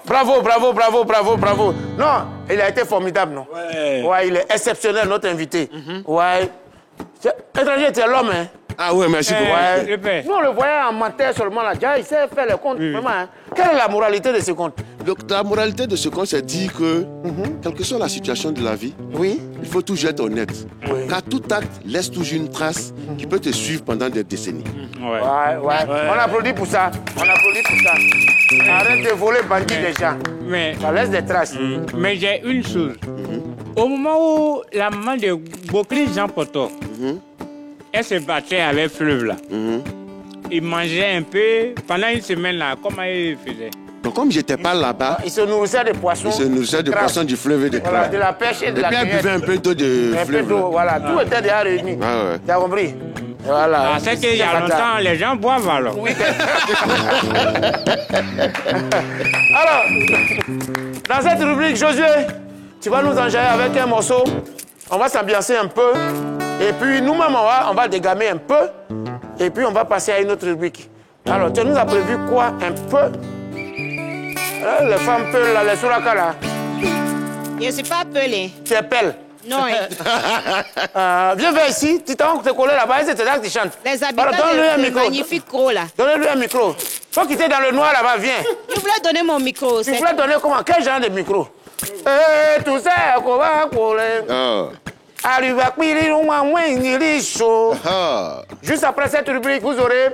Bravo, bravo, bravo, bravo, bravo. Non, il a été formidable, non? Ouais, il est exceptionnel, notre invité. Ouais. Étranger, tu es l'homme, hein? Ah oui, merci beaucoup. Ouais. Nous, on le voyait en menteur seulement là. Déjà, il sait faire les comptes, vraiment. Hein? Quelle est la moralité de ce compte? La moralité de ce compte, c'est dire que, quelle que soit la situation de la vie, il faut toujours être honnête. Car tout acte laisse toujours une trace qui peut te suivre pendant des décennies. On applaudit pour ça. On applaudit pour ça. Arrête de voler, bandit des gens. Ça laisse des traces. Mais j'ai une chose. Au moment où la maman de Bokri Jean Poto, elle se battait avec Fleuve là, il mangeait un peu. Pendant une semaine là, comment il faisait? Donc comme j'étais pas là-bas, il se nourrissait de poissons. Il se nourrissait de poissons du fleuve et de crabes. De la pêche et de la cueillette. Et puis il buvait un peu d'eau de fleuve. Voilà, tout était déjà réuni. Tu as compris? Voilà. Ah, c'est qu'il y a longtemps, les gens boivent alors. Oui. Alors, dans cette rubrique, Josué, tu vas nous enjailler avec un morceau. On va s'ambiancer un peu. Et puis nous-mêmes, on va dégamer un peu. Et puis on va passer à une autre rubrique. Alors, tu nous as prévu quoi un peu? Les femmes peulent là, les sourakas là. Je ne suis pas pelée. Tu es pelle? Non. Viens vers ici, tu t'en te coller là-bas, c'est là que tu chantes. Les habitants de magnifique gros là. Donnez-lui un micro. Faut quitter dans le noir là-bas, viens. Je voulais donner mon micro. Tu voulais donner comment? Quel genre de micro? Tout ça, qu'on va coller. Juste après cette rubrique, vous aurez...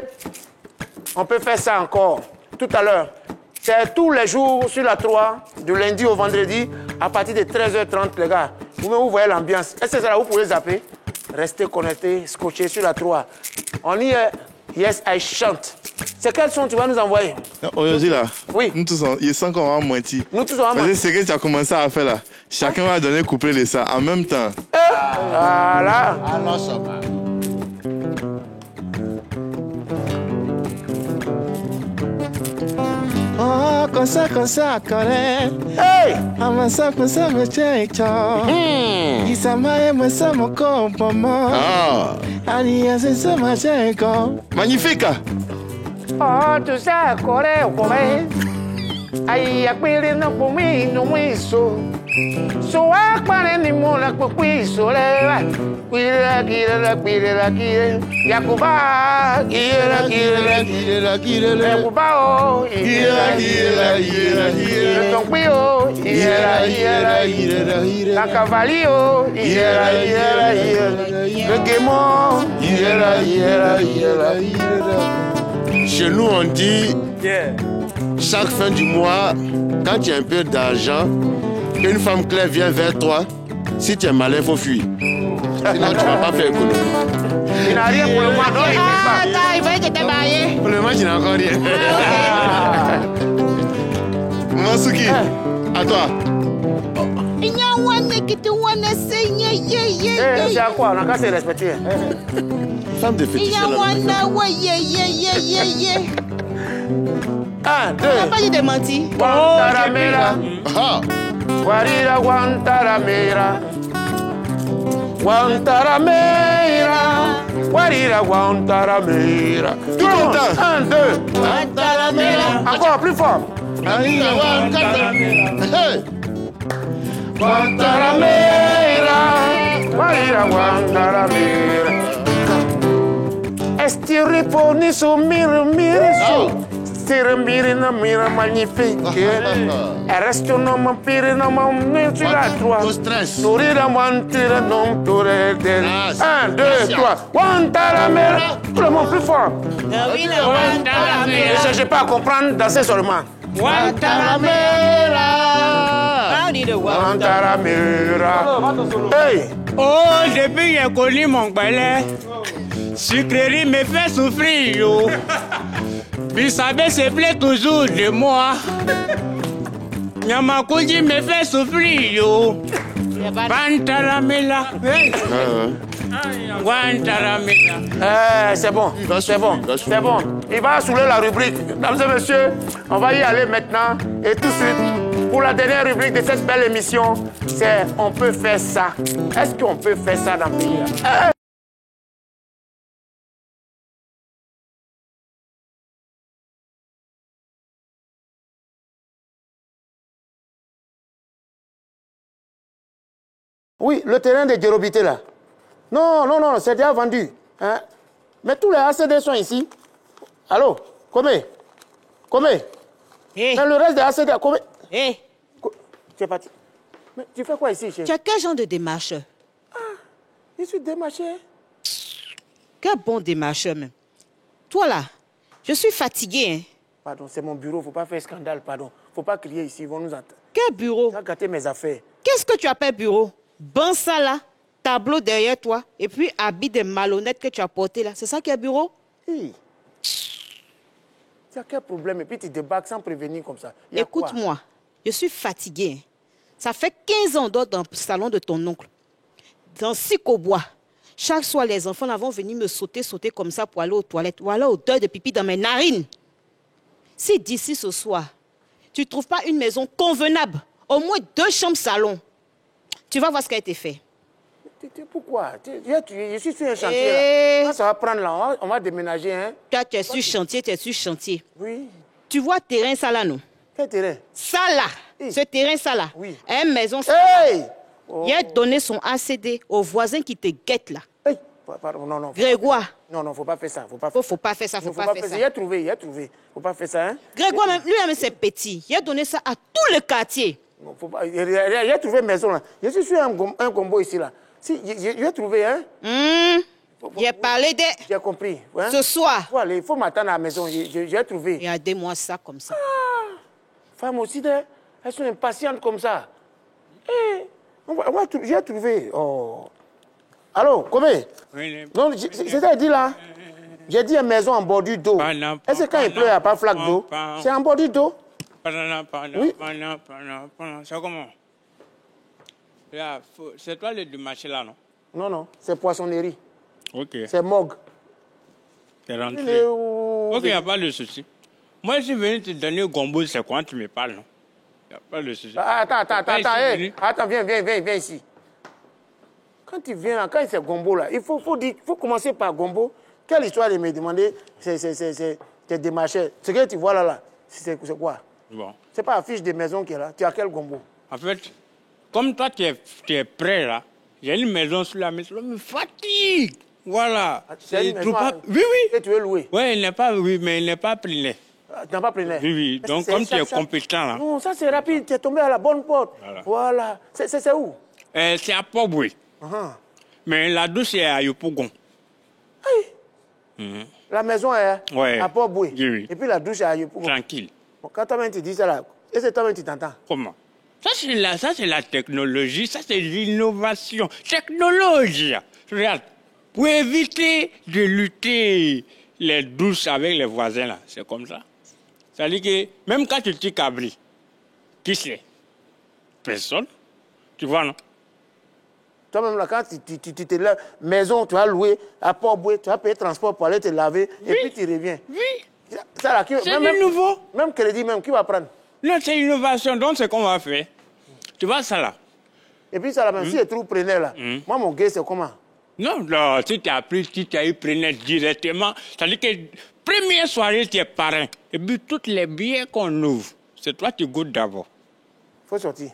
On peut faire ça encore, tout à l'heure. C'est tous les jours sur la 3, du lundi au vendredi, à partir de 13h30, les gars. Vous voyez l'ambiance. Est-ce que ça, vous pouvez zapper? Restez connectés, scotchés sur la 3. On y est. Yes, I chante. C'est quel son tu vas nous envoyer? Aujourd'hui là, oui. Nous tous, il sent qu'on va moitié. Nous tous, on va moitié. C'est ce que tu as commencé à faire là. Chacun va donner couplet de ça en même temps. Voilà. Alors ça va. Oh, comme ça, connaît. Hey! Avança, comme ça, me tchecho. Isamae, me ça, mon compagnon. Alias, c'est ça, ma tchecho. Magnifique! Oh, tu sais, coré, coré. Aí, a pele não comi, não isso. Só a pare ni mola com isso, leva. Quira, Yakuba, Yakuba, oh, Tonquio, la Cavalio, le Guémon, Chez nous, on dit, chaque fin du mois, quand tu as un peu d'argent, une femme claire vient vers toi. Si tu es malin, il faut fuir. Sinon, tu ne vas pas faire économie. Il n'a rien pour le moment, non? Attends, il va que t'es marié. Pour le moment, tu n'as encore rien. Masuki, à toi. Il y a un qui te voit essayer. C'est à quoi? On a qu'à se respecter. Femme de fétiche. Il y a un, deux. On n'a pas dit de mentir. Guantaramera. Guarira Guantaramera. Guantaramera. Guarira Guantaramera. Tout le monde. Un, deux. Guantaramera. Encore plus fort. Guarira Guantaramera. Guantaramera. Guarira Estiri poni so mire so. Stiri mire na mire magnifique. Reste non ma pire non ma tu la toi. Nourrir la mentire non tu redel. 1, 2, 3. Guantanamera. Tout le monde plus fort. Ne cherchez pas à comprendre, dansez seulement. Guantanamera. Guantanamera. Hey. Oh, depuis que j'ai connu mon balai, sucrerie me fait souffrir, yo. Puis savez, se plaît toujours de moi. Nyamakuji me fait souffrir, yo. Guantanamera. Guantanamera. C'est bon, c'est bon, c'est bon. Il va soulever la rubrique. Mesdames et messieurs, on va y aller maintenant. Et tout de suite, pour la dernière rubrique de cette belle émission, c'est on peut faire ça. Est-ce qu'on peut faire ça dans le pays? Oui, le terrain de Djerobité là. Non, non, non, c'est déjà vendu. Hein? Mais tous les ACD sont ici. Allô? Combien? Hey. Mais le reste des ACD, combien? Hey. Tu es parti. Mais tu fais quoi ici, chérie? Tu as quel genre de démarcheur? Ah, je suis démarcheur. Quel bon démarcheur même. Toi là, je suis fatigué. Hein? Pardon, c'est mon bureau, faut pas faire scandale, pardon. Faut pas crier ici, ils vont nous entendre. Quel bureau? Tu as gâté mes affaires. Qu'est-ce que tu appelles bureau? Ben ça là, tableau derrière toi, et puis habit de malhonnête que tu as porté là. C'est ça qui est bureau? Hey. Tu as quel problème? Et puis tu débarques sans prévenir comme ça. Écoute-moi, je suis fatiguée. Ça fait 15 ans d'or dans le salon de ton oncle. Dans Sikobois, chaque soir, les enfants là vont venir me sauter comme ça pour aller aux toilettes. Ou alors odeur de pipi dans mes narines. Si d'ici ce soir, tu ne trouves pas une maison convenable, au moins 2 chambres salon, tu vas voir ce qui a été fait. Pourquoi? Je suis sur un chantier là. Ça va prendre là, on va déménager. Hein? Toi, tu es sur chantier, tu es sur chantier. Oui. Tu vois terrain ça là, non? Quel terrain? Ça là, ce terrain ça là. Oui. Une maison ça. Hey! Il a donné son ACD aux voisins qui te guettent là. Hey! Pardon, non, non. Grégoire. Non, faut pas faire ça. Faut pas faire ça. Faut pas faire ça. Il a trouvé. Faut pas faire ça, hein? Grégoire, lui-même, c'est petit. Il a donné ça à tout le quartier. Non, faut pas. Il a trouvé une maison là. Je suis sur un combo ici là. Si, il a trouvé, hein? J'ai parlé de... J'ai compris. Hein? Ce soir. Il faut m'attendre à la maison. J'ai trouvé. Regardez-moi ça comme ça. Ah, femmes aussi, elles sont impatientes comme ça. Hey, j'ai trouvé. Oh. Allô, combien? Non, c'est dit là. J'ai dit une maison en bordure d'eau. Est-ce que quand il pleut, il n'y a pas de flaque d'eau? C'est en bordure d'eau? Oui. C'est comment? C'est toi le marché là, non? Non, non, c'est poissonnerie. Ok. C'est Mog. C'est rentré. Ok, il n'y a pas de souci. Moi, je suis venu te donner gombo, c'est quand tu me parles, non? Il n'y a pas de souci. Attends, viens ici. Quand tu viens là, quand c'est gombo là, il faut commencer par gombo. Quelle histoire de me demander, c'est des marchés. Ce que tu vois là, c'est quoi? Bon. C'est pas la fiche de maison qui est là. Tu as quel gombo? En fait, comme toi, tu es prêt là, j'ai une maison sur la maison, ça me fatigue. Voilà. Oui, oui. Et tu veux louer? Oui, mais il n'est pas plein. Tu n'as pas plein? Oui. Donc, comme tu es compétent là. Non, ça c'est rapide. Tu es tombé à la bonne porte. Voilà. C'est où? C'est à Port-Boué. Mais la douche est à Yopougon. La maison est à Port-Boué. Oui. Et puis la douche est à Yopougon. Tranquille. Quand toi-même tu dis ça là, est-ce que toi-même tu t'entends? Comment? Ça c'est la technologie, ça c'est l'innovation. Technologie. Regarde, pour éviter de lutter les douches avec les voisins là, c'est comme ça. C'est-à-dire que même quand tu t'y cabris, qui c'est? Personne. Tu vois, non? Toi-même là, quand tu te lèves, maison, tu as loué, à Port-Boué, tu as payé transport pour aller te laver, et puis tu reviens. Oui. Ça là, c'est nouveau. Même crédit, même, qui va prendre? Non, c'est innovation, donc c'est qu'on va faire. Tu vois ça là. Et puis ça là, même si je trouve preneur là, moi mon gars c'est comment? Non, si tu as pris, si tu as eu preneur directement, c'est-à-dire que première soirée tu es parrain, et puis toutes les billets qu'on ouvre, c'est toi qui goûtes d'abord. Faut sortir.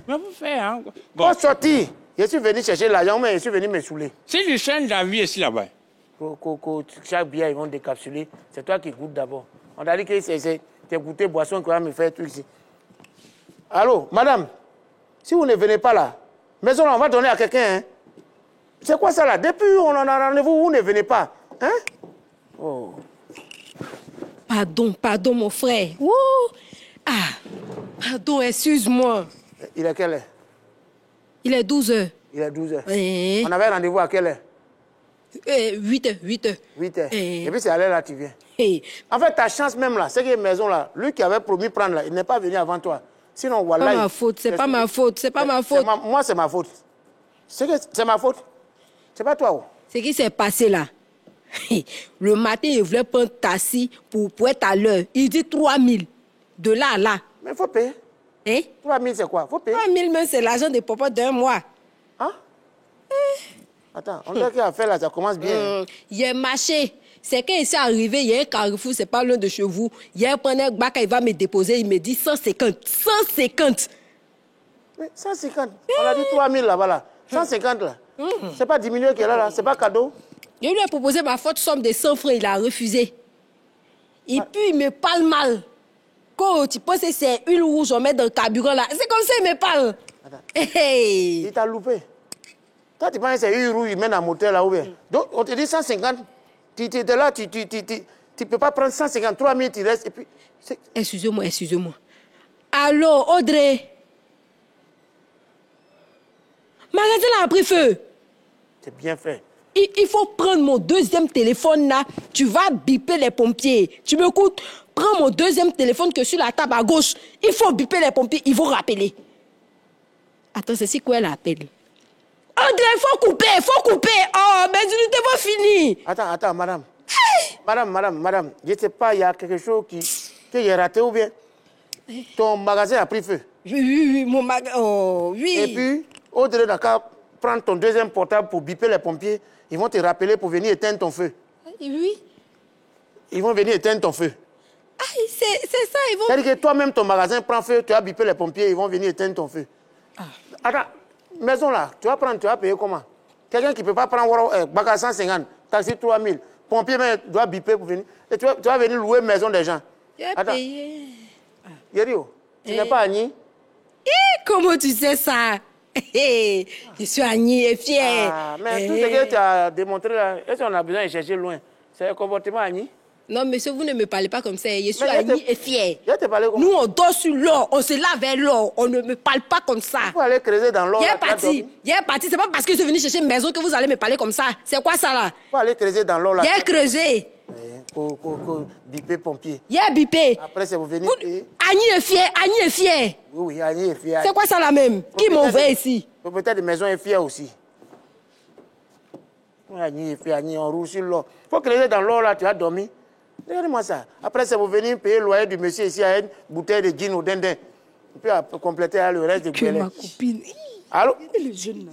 Mais vous faites, hein? Faut sortir. Je suis venu chercher l'argent, mais je suis venu me saouler. Si tu changes d'avis ici là-bas. Chaque bière, ils vont décapsuler. C'est toi qui goûtes d'abord. On t'a dit que c'est goûter boisson qui va me faire tout ici. Allô, madame, si vous ne venez pas là, maison là, on va donner à quelqu'un. Hein? C'est quoi ça là? Depuis on en a rendez-vous, vous ne venez pas. Hein? Oh. Pardon, mon frère. Ouh. Ah, pardon, excuse-moi. Il est quelle heure? Il est 12h. Il est 12h. Oui. On avait rendez-vous à quelle heure? 8h. 8h. Et puis c'est à l'heure là tu viens. En fait, ta chance même là, c'est que maison là, lui qui avait promis prendre là, il n'est pas venu avant toi. Sinon, voilà. C'est pas ma faute, c'est pas ma faute, c'est pas ma faute. Moi, c'est ma faute. C'est ma faute. C'est pas toi. Oh. Ce qui s'est passé là. Le matin, il voulait prendre taxi pour être à l'heure. Il dit 3000. De là à là. Mais il faut payer. Hein? 3000 c'est quoi? Faut payer. 3000 même, c'est l'argent de papa d'un mois. Hein? Attends, on dirait qu'il a fait là, ça commence bien. Il est marché. C'est quand il s'est arrivé, il y a un carrefour, c'est pas loin de chez vous. Il y a un preneur bac, il va me déposer, il me dit 150. 150. Mais 150. On a dit 3000 là-bas là. 150 là. C'est pas diminué qu'il est là, c'est pas cadeau. Je lui ai proposé ma forte somme de 100 francs, il a refusé. Et puis il me parle mal. Quand tu penses que c'est huile rouge, on met dans le carburant là. C'est comme ça il me parle. Il t'a loupé. Toi, tu penses que c'est huile rouge, il met dans le moteur là ou bien. Donc on te dit 150. Tu es là, tu peux pas prendre 150, 3000, tu restes et puis... Excusez-moi. Allô, Audrey. Magasin a pris feu. C'est bien fait. Il faut prendre mon deuxième téléphone là. Tu vas biper les pompiers. Tu m'écoutes? Prends mon deuxième téléphone que sur la table à gauche. Il faut biper les pompiers. Ils vont rappeler. Attends, c'est quoi elle appelle? Audrey, faut couper. Oh, mais je ne t'ai pas fini. Attends, madame. Madame, je ne sais pas, il y a quelque chose qui est raté ou bien? Ton magasin a pris feu. Oui, mon magasin. Oh, oui. Et puis, Audrey n'a qu'à prendre ton deuxième portable pour biper les pompiers. Ils vont te rappeler pour venir éteindre ton feu. Oui. Ils vont venir éteindre ton feu. Ah, c'est ça, ils vont... C'est-à-dire que toi-même, ton magasin prend feu, tu as bipé les pompiers, ils vont venir éteindre ton feu. Attends, maison là, tu vas payer comment? Quelqu'un qui ne peut pas prendre bac 150, taxi 3000, pompier doit biper pour venir. Et tu vas venir louer maison des gens. Tu as payé. Yerio, tu n'es pas Agni? Comment tu sais ça? Je suis Agni et fière. Mais tout ce que tu as démontré là, est-ce qu'on a besoin de chercher loin? C'est un comportement Agni? Non, monsieur, vous ne me parlez pas comme ça. Je suis Agni et fière. Nous, on dort sur l'or, on se lave avec l'or. On ne me parle pas comme ça. Il faut aller creuser dans l'or. Il est parti. C'est pas parce que je suis venu chercher une maison que vous allez me parler comme ça. C'est quoi ça là? Il faut aller creuser dans l'or là. Il est creusé. Bipé pompier. Il est bipé. Après, c'est vous venir. Agni est fier. Oui, Agni est fier. C'est quoi ça là même? Qui m'envoie ici? Peut-être des maisons est fière aussi. Agni est fier, on roule sur l'or. Il faut creuser dans l'or là, tu as dormi. Regardez-moi ça. Après, c'est vous venir payer le loyer du monsieur ici à une bouteille de gin au dindin. Et puis compléter le reste de que ma copine. Allô? Et le jeune là.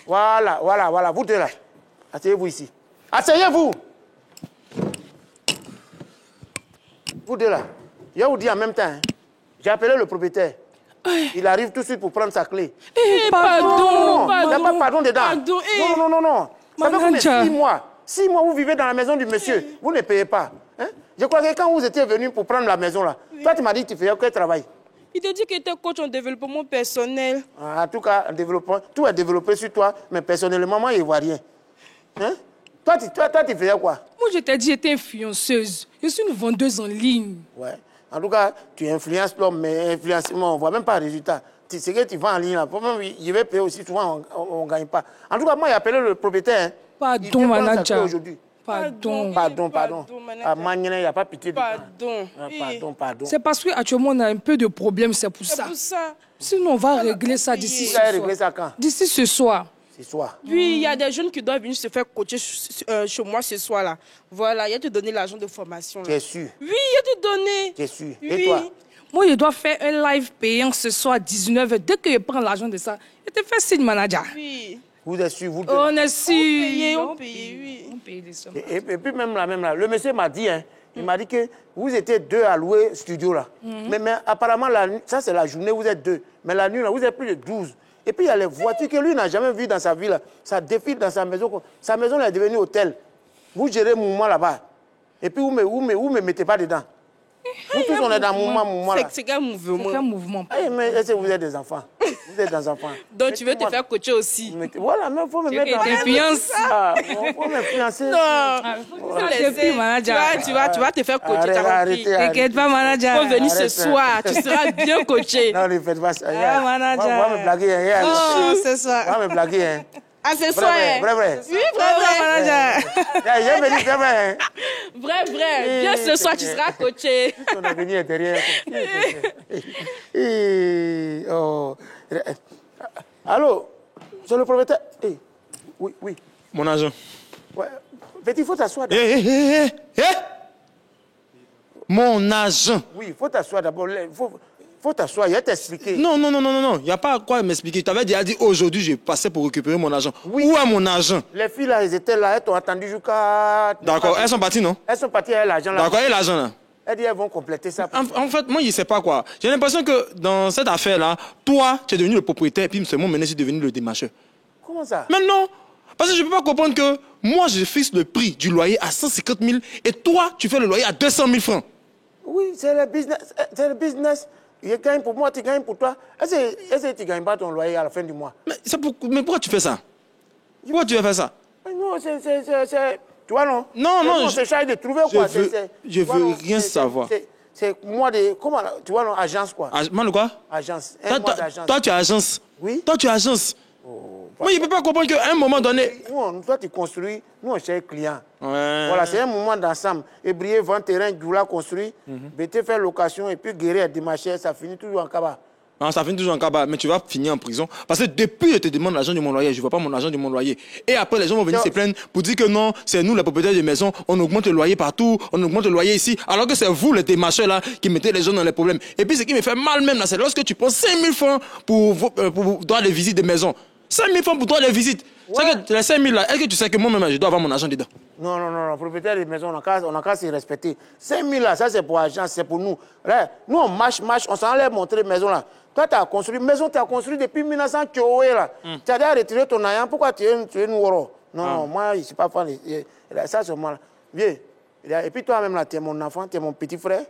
Voilà. Vous deux là. Asseyez-vous ici. Asseyez-vous. Vous deux là. Je vous dis en même temps. Hein. J'ai appelé le propriétaire. Il arrive tout de suite pour prendre sa clé. Pardon. Il n'y a pas pardon dedans. Non. Ça fait combien? 6 mois. 6 mois, vous vivez dans la maison du monsieur. Vous ne payez pas. Hein? Je crois que quand vous étiez venu pour prendre la maison là, toi tu m'as dit que tu faisais quel travail? Il t'a dit qu'il était coach en développement personnel. En tout cas, en développement, tout est développé sur toi, mais personnellement, moi, je ne vois rien. Hein? Toi, tu faisais quoi? Moi, je t'ai dit que j'étais influenceuse. Je suis une vendeuse en ligne. Ouais. En tout cas, tu influences l'homme, mais influencement, on ne voit même pas le résultat. C'est que tu vends en ligne là. Je vais payer aussi, souvent, on ne gagne pas. En tout cas, moi, j'ai appelé le propriétaire. Hein. Pardon, manager. Pardon. À Magnan, il n'y a pas pitié de pardon. C'est parce qu'actuellement, on a un peu de problème, c'est pour ça. Sinon, on va régler ça d'ici ce soir. Vous allez régler ça quand? D'ici ce soir. Ce soir. Oui, il y a des jeunes qui doivent venir se faire coacher chez moi ce soir-là. Voilà, il y a te donner l'argent de formation. Tu es sûr? Oui, il y a te donner. Tu es sûr? Oui. Et toi? Moi, je dois faire un live payant ce soir à 19h. Dès que je prends l'argent de ça, je te fais signe, manager. Oui. Vous êtes sûr? On est sûr. On paye des sommes. Et puis même là, le monsieur m'a dit, hein, il m'a dit que vous étiez 2 à louer studio là. Mais apparemment, ça c'est la journée, vous êtes 2. Mais la nuit, là, vous êtes plus de 12. Et puis il y a les voitures que lui n'a jamais vues dans sa vie. Là. Ça défile dans sa maison. Sa maison est devenue hôtel. Vous gérez mouvement là-bas. Et puis vous me mettez pas dedans. Vous tous, on est dans mouvement là. C'est quel mouvement? C'est quel mouvement? Mais est-ce que vous êtes des enfants? Vous êtes des enfants. Donc tu veux te faire coacher aussi? Voilà, mais il faut me mettre dans l'influence. Il faut m'influencer. Non, tu vas te faire coacher. T'inquiète pas, manager. Tu peux venir ce soir, tu seras bien coaché. Non, ne faites pas ça. Manager. On va me blaguer. Oh, c'est ça. On va me blaguer. Ah, c'est ça. Vrai. Oui, vrai, manager. J'ai venu, c'est vrai. Vrai. Viens ce soir, tu seras coaché. Ton avenir est derrière. Allô, c'est le propriétaire. Oui. Mon agent. Ouais. Petit, il faut t'asseoir. Mon agent. Oui, il faut t'asseoir d'abord. Faut t'asseoir, il va t'expliquer. Non. Il n'y a pas à quoi m'expliquer. Tu avais déjà dit aujourd'hui, je passais pour récupérer mon argent. Oui. Où est mon argent? Les filles là, elles étaient là, elles t'ont attendu jusqu'à. D'accord, elles sont parties, non? Elles sont parties avec l'argent là. D'accord, et l'argent là? Elles disent elles vont compléter ça. En fait, moi, je ne sais pas quoi. J'ai l'impression que dans cette affaire-là, toi, tu es devenu le propriétaire, et puis c'est moi maintenant, je suis devenu le démarcheur. Comment ça? Mais non! Parce que je ne peux pas comprendre que moi, je fixe le prix du loyer à 150 000 et toi, tu fais le loyer à 200 000 francs. Oui, c'est le business. C'est le business. Je gagne pour moi, tu gagnes pour toi. Est-ce que tu ne gagnes pas ton loyer à la fin du mois? Mais pourquoi tu fais ça? Pourquoi tu veux faire ça? Non, c'est... Tu vois, non? Non. Je cherche de trouver quoi. Je veux rien savoir. C'est moi de... Comment, tu vois, non, agence quoi. Moi de quoi? Agence. Un mois d'agence. Toi, tu es agence. Oui. Toi, tu es agence. Moi, je ne peux pas comprendre qu'à un moment donné... Toi, tu construis, nous, on cherche client. Ouais. Voilà, c'est un moment d'ensemble. Ébrier, vendre terrain, Djoula construit, BT faire location, et puis guérir, démarcher, ça finit toujours en cabas. Non, ça finit toujours en cabas, mais tu vas finir en prison. Parce que depuis, je te demande l'argent de mon loyer, je ne vois pas mon argent de mon loyer. Et après, les gens vont venir se plaindre pour dire que non, c'est nous, les propriétaires de maison, on augmente le loyer partout, on augmente le loyer ici, alors que c'est vous, les démarcheurs là, qui mettez les gens dans les problèmes. Et puis, ce qui me fait mal même là, c'est lorsque tu prends 5 000 francs pour droit de visite de maison. 5 000 francs pour droit de visite. Ouais. Que les 5 000 là, est-ce que tu sais que moi-même, je dois avoir mon argent dedans? Non, propriétaire de maison, on n'a qu'à se respecter. 5 000 là, ça c'est pour l'agence, c'est pour nous. Là, nous, on marche, on s'en allait montrer maison là. Toi, tu as construit, maison, tu as construit depuis 1900, tu as déjà retiré ton ayant, pourquoi tu es une woro? Non, moi, je ne suis pas fan. Ça, c'est moi. Viens. Et puis toi-même là, tu es mon enfant, tu es mon petit frère.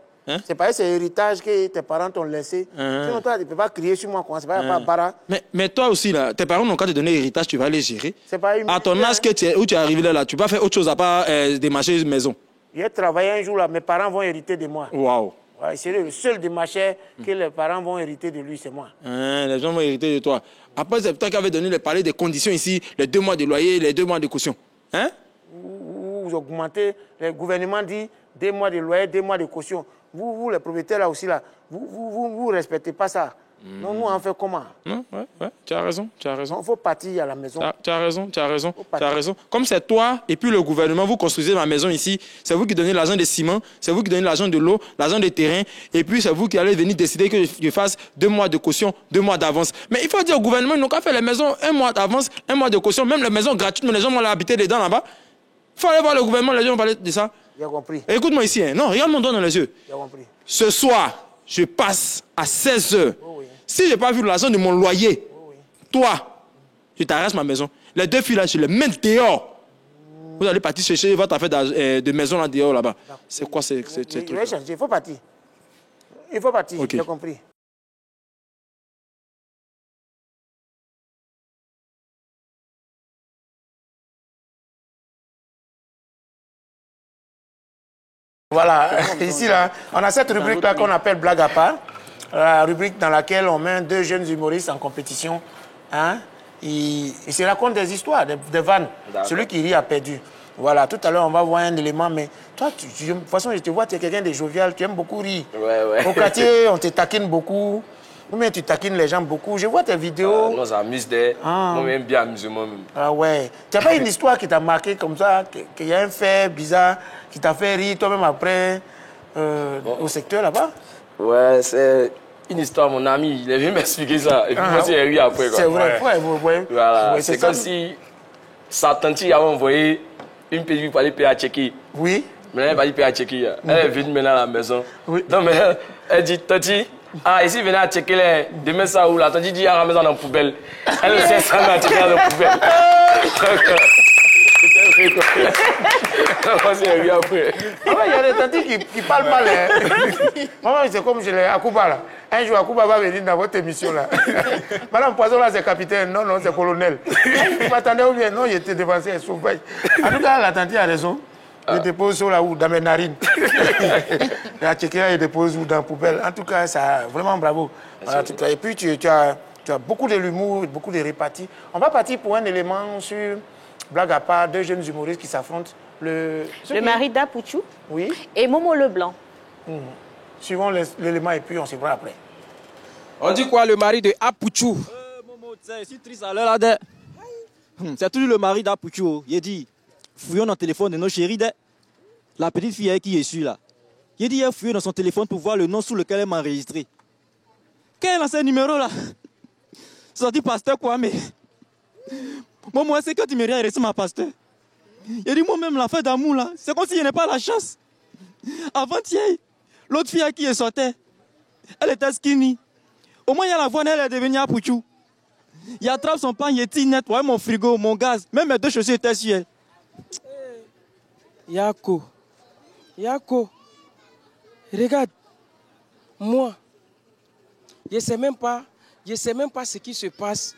C'est pas c'est l'héritage que tes parents t'ont laissé. Sinon, toi, tu ne peux pas crier sur moi, c'est pas bara. Mais toi aussi, là, tes parents n'ont qu'à te donner l'héritage, tu vas les gérer. C'est pas une... À ton âge où tu es arrivé là, tu ne peux pas faire autre chose à part démarcher une maison. J'ai travaillé un jour là, mes parents vont hériter de moi. Waouh. Ouais, c'est le seul démarcheur que les parents vont hériter de lui, c'est moi. Les gens vont hériter de toi. Après, c'est toi qui avais donné parler des conditions ici, les 2 mois de loyer, les 2 mois de caution. Vous augmentez, le gouvernement dit 2 mois de loyer, 2 mois de caution. Vous, les propriétaires là aussi, là, vous respectez pas ça. Non, nous, on fait comment? Non, ouais, tu as raison. Il faut partir à la maison. Tu as raison. Comme c'est toi et puis le gouvernement, vous construisez ma maison ici, c'est vous qui donnez l'argent des ciments, c'est vous qui donnez l'argent de l'eau, l'argent des terrains, et puis c'est vous qui allez venir décider que je fasse 2 mois de caution, 2 mois d'avance. Mais il faut dire au gouvernement, ils n'ont qu'à faire les maisons 1 mois d'avance, 1 mois de caution, même les maisons gratuites, mais les gens vont aller habiter dedans là-bas. Il faut aller voir le gouvernement, les gens vont parler de ça. J'ai compris. Écoute-moi ici, non, regarde mon doigt dans les yeux. J'ai compris. Ce soir, je passe à 16 h. Si je n'ai pas vu l'argent de mon loyer, toi, je t'arrache ma maison. Les 2 filles là, je les mets dehors. Vous allez partir chercher votre affaire de maison là dehors là-bas. C'est quoi ces trucs? Il faut partir. Okay. J'ai compris. Voilà, ici là, on a cette rubrique là qu'on appelle blague à part. La rubrique dans laquelle on met 2 jeunes humoristes en compétition. Ils se racontent des histoires, des vannes. Celui qui rit a perdu. Voilà, tout à l'heure, on va voir un élément, mais toi, de toute façon, je te vois, tu es quelqu'un de jovial, tu aimes beaucoup rire. Ouais. Au quartier, on te taquine beaucoup. Ou bien tu taquines les gens beaucoup. Je vois tes vidéos. Moi, ça amuse des... Moi-même, bien amusé moi-même. Ah ouais. Tu n'as pas une histoire qui t'a marqué comme ça, qu'il y a un fait bizarre qui t'a fait rire toi-même après au secteur là-bas? Ouais, c'est une histoire, mon ami, il est venu m'expliquer ça. Et puis moi, j'ai ri après. C'est vrai, ouais. Voilà, c'est comme si sa tante avait envoyé une petite pour aller payer à Tchéquie. Oui. Mais elle va aller payer à Tchéquie. Elle est venue maintenant à la maison. Oui. Non, mais elle dit, Tati, Ah, ici, venez à checker les. Demain, ça où là, t'as dit, à la maison dans la poubelle. Elle sait ça, mais à checker dans la poubelle. Il y a des tantis qui parlent mal. Hein. Maman, c'est comme je l'ai à Cuba là. Un jour, Akuba va venir dans votre émission là. Madame Poisson là, c'est capitaine. Non, c'est colonel. Vous m'attendez ou bien? Non, il était devancé, sauvage. En tout cas, la tante a raison. Il dépose sur là où dans mes narines. La checker, il dépose où dans la poubelle. En tout cas, ça, vraiment bravo. En tout cas, et puis, tu as beaucoup de l'humour, beaucoup de réparties. On va partir pour un élément sur, blague à part, deux jeunes humoristes qui s'affrontent. Le mari d'Apouchou, oui, et Momo Leblanc. Suivons l'élément et puis on se voit après. On dit quoi, le mari de Apouchou? Momo, je suis triste à l'heure là. C'est toujours le mari d'Apouchou. Il dit, fouillons dans le téléphone de nos chéris. La petite fille qui est sûre là. Il dit, elle fouille dans son téléphone pour voir le nom sous lequel elle m'a enregistré. Quel est ce numéro là? C'est dit pasteur quoi, mais. Moi, c'est quand tu me réagis, ma pasteur. Il dit, moi-même, la fête d'amour là, c'est comme si je n'ai pas la chance. Avant-hier, l'autre fille à qui elle sortait, elle était skinny. Au moins, il y a la voix, elle est devenue Apouchou. Il attrape son pain, il est net, ouais, mon frigo, mon gaz, même mes deux chaussures étaient sur elle. Yako, regarde, moi, je ne sais même pas ce qui se passe.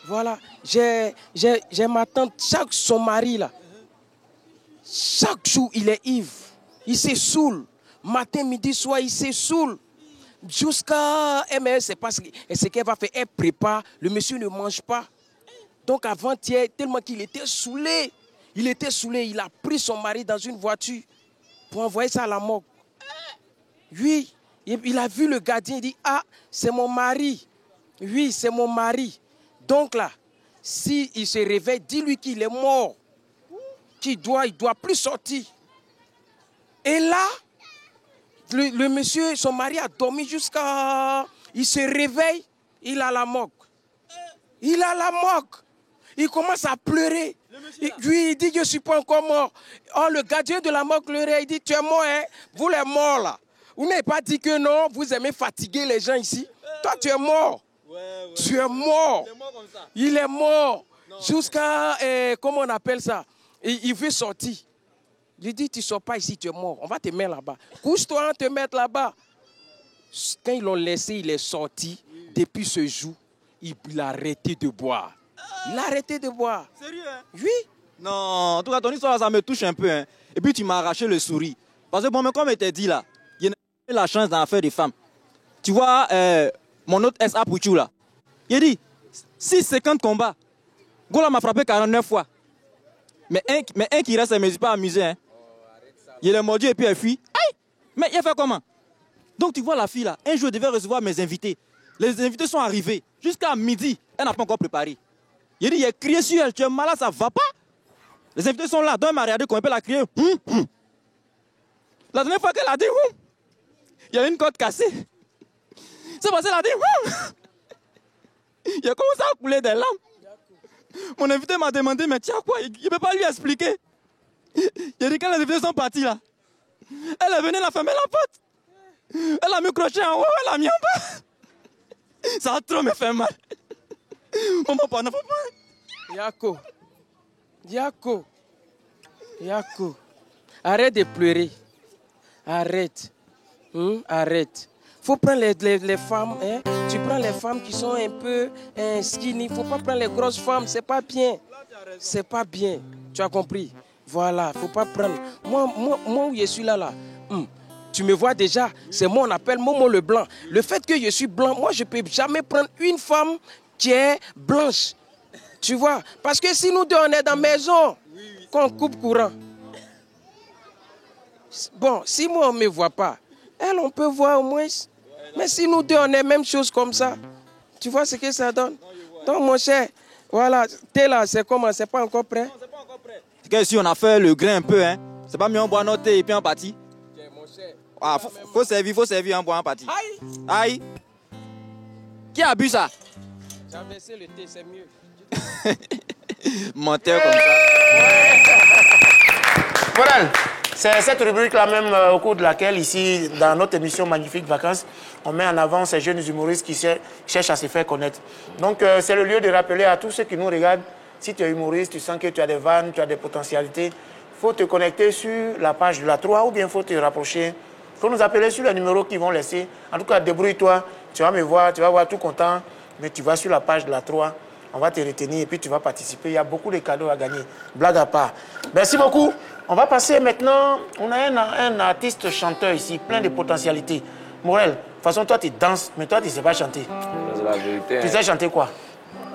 Voilà, j'ai ma tante, son mari là. Chaque jour, il est ivre. Il se saoule. Matin, midi, soir, il se saoule. Jusqu'à... Elle ne sait pas ce qu'elle va faire. Elle prépare. Le monsieur ne mange pas. Donc avant-hier, tellement qu'il était saoulé. Il a pris son mari dans une voiture pour envoyer ça à la morgue. Oui, il a vu le gardien. Il dit, ah, c'est mon mari. Oui, c'est mon mari. Donc là, s'il se réveille, dis-lui qu'il est mort. Il doit plus sortir. Et là, le monsieur, son mari a dormi jusqu'à... Il se réveille, il a la morgue. Il commence à pleurer. Lui, il dit, je ne suis pas encore mort. Oh, le gardien de la morgue pleurait. Il dit, tu es mort, hein? Vous les morts, là. Vous n'avez pas dit que non, vous aimez fatiguer les gens ici. Toi, tu es mort. Tu es mort. Il est mort. Jusqu'à... comment on appelle ça? Il veut sortir. Il dit, tu ne sors pas ici, tu es mort. On va te mettre là-bas. Couche-toi, te mettre là-bas. Quand ils l'ont laissé, il est sorti. Depuis ce jour, il a arrêté de boire. Il a arrêté de boire. Sérieux, hein? Oui. Non, en tout cas, ton histoire, ça me touche un peu. Hein. Et puis, tu m'as arraché le sourire. Parce que, bon, mais comme je t'ai dit là, il n'a pas eu la chance dans l'affaire des femmes. Tu vois, mon autre S.A. Pouchou là, il a dit, 6-50 combats. Gola m'a frappé 49 fois. Mais un qui reste, il ne me dit pas amusé. Hein. Il est mordu et puis il fuit. Aïe! Mais il a fait comment? Donc tu vois la fille là, un jour je devais recevoir mes invités. Les invités sont arrivés. Jusqu'à midi, elle n'a pas encore préparé. Il a dit, il a crié sur elle, tu es malade, ça ne va pas. Les invités sont là, donc elle m'a regardé quand elle a crié. La dernière fois qu'elle a dit, il y a une côte cassée. C'est parce qu'elle a dit, il a commencé à couler des larmes. Mon invité m'a demandé, mais tiens quoi, il ne peut pas lui expliquer. Il a dit, quand les invités sont partis là, elle est venue, elle a fermé la porte. Elle a mis le crochet en haut, elle a mis en bas. Ça a trop me fait mal. Maman, pas, faut pas. Yako. Arrête de pleurer. Arrête. Arrête. Faut prendre les femmes, hein? Tu prends les femmes qui sont un peu skinny. Faut pas prendre les grosses femmes, c'est pas bien. C'est pas bien. Tu as compris? Voilà, faut pas prendre. Moi où je suis là. Tu me vois déjà, c'est moi on appelle Momo le blanc. Le fait que je suis blanc, moi je peux jamais prendre une femme qui est blanche. Tu vois? Parce que si nous deux on est dans la maison, qu'on coupe courant. Bon, si moi on me voit pas, elle on peut voir au moins. Mais si nous deux on est même chose comme ça, tu vois ce que ça donne? Donc mon cher, voilà, t'es là, c'est comment? C'est pas encore prêt? Non, c'est pas encore prêt. C'est que si on a fait le grain un peu, hein, c'est pas mieux on boit notre thé et puis on partit. Ah, faut servir, on boit en partie. Aïe. Qui a bu ça? J'ai versé le thé, c'est mieux. Menteur comme ça. Voilà. C'est cette rubrique-là même au cours de laquelle, ici, dans notre émission Magnifique Vacances, on met en avant ces jeunes humoristes qui cherchent à se faire connaître. Donc, c'est le lieu de rappeler à tous ceux qui nous regardent, si tu es humoriste, tu sens que tu as des vannes, tu as des potentialités, il faut te connecter sur la page de la 3 ou bien il faut te rapprocher. Il faut nous appeler sur les numéros qu'ils vont laisser. En tout cas, débrouille-toi, tu vas me voir, tu vas voir tout content, mais tu vas sur la page de la 3, on va te retenir et puis tu vas participer. Il y a beaucoup de cadeaux à gagner. Blague à part. Merci beaucoup. On va passer maintenant, on a un artiste chanteur ici, plein de potentialités. Morel, de toute façon, toi tu danses, mais toi tu ne sais pas chanter. C'est la vérité. Tu sais chanter quoi?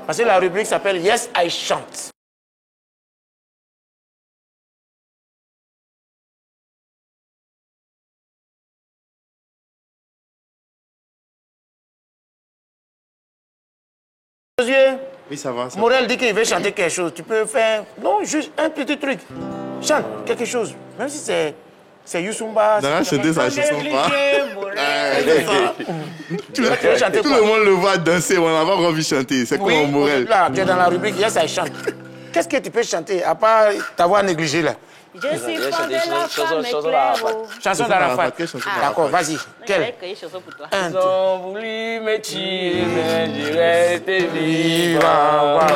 Parce que la rubrique s'appelle Yes, I Chante. Josué, oui, ça va. Morel dit qu'il veut chanter quelque chose. Tu peux faire, non, juste un petit truc. Chante quelque chose, même si c'est Youssoumba. Non, chanter ça, je ne pas. Tout le monde le voit danser, on n'a pas envie de chanter. C'est comme Morel. Là, tu es dans la rubrique Yes, I chante. Qu'est-ce que tu peux chanter, à part ta voix négligée là? Je suis fan de la femme éclairée. Chanson d'Arafat. D'accord, vas-y. Quelle? Chanson pour toi. Ils ont voulu me tuer, mais je reste vivant.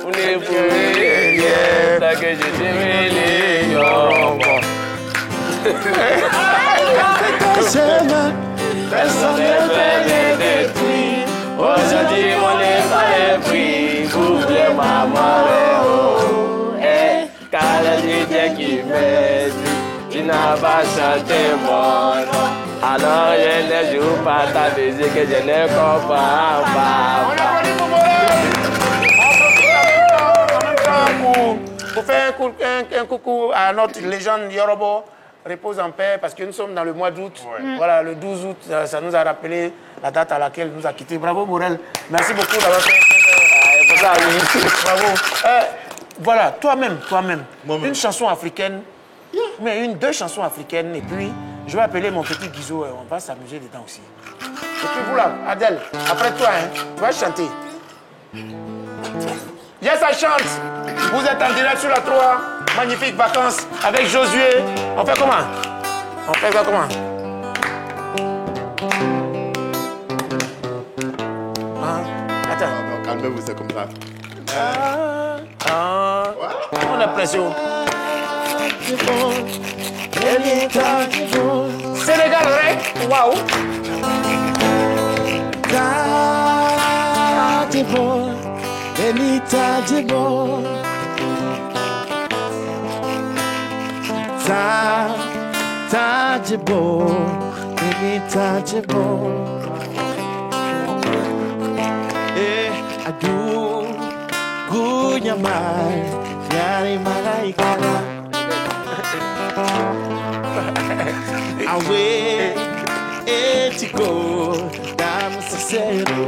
Vous ne pouvez rien, tant que je t'aimais les gens. Personne ne peut me détruire. Aujourd'hui, on n'est pas les prix pour vraiment malheureux. Car le Dieu qui m'aide, tu n'as pas chanté mon nom. Alors je ne joue pas ta musique que je ne comprends pas. On applaudit pour Morel. Pour faire un coucou à notre légende Yorobo, repose en paix, parce que nous sommes dans le mois d'août. Voilà, le 12 août, ça nous a rappelé la date à laquelle il nous a quittés. Bravo Morel. Merci beaucoup d'avoir fait bravo. Voilà, toi-même, une chanson africaine, mais deux chansons africaines, et puis je vais appeler mon petit Guizo, on va s'amuser dedans aussi. Et puis vous là, Adèle, après toi, tu vas chanter. Yes, I chante. Vous êtes en direct sur la 3, Magnifique Vacances, avec Josué. On fait comment? On fait ça comment? Attends. Calmez-vous, c'est comme ça. On a pression. Sénégal, rek. Waouh. Nyamai, nyari malaika awe etiko damu sincero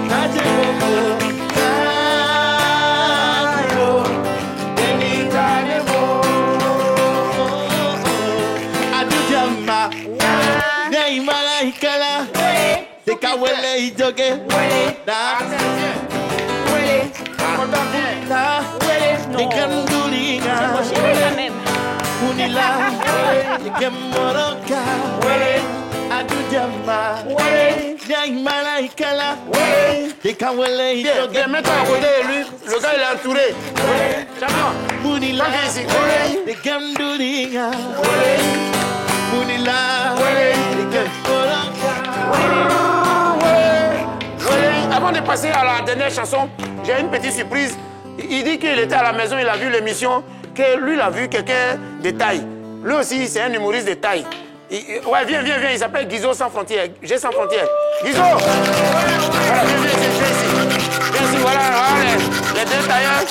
najebo ayo enitadebo adujama nyai malaika la dekawele ijoge na Mets-toi à côté de lui, le gars il est entouré. Avant de passer à la dernière chanson, j'ai une petite surprise. Il dit qu'il était à la maison, il a vu l'émission, que lui, il a vu quelqu'un de taille. Lui aussi, c'est un humoriste de taille. Ouais, viens, il s'appelle Guizo Sans Frontières. J'ai Sans Frontières. Guizo! Voilà, viens ici, voilà, les deux tailleurs.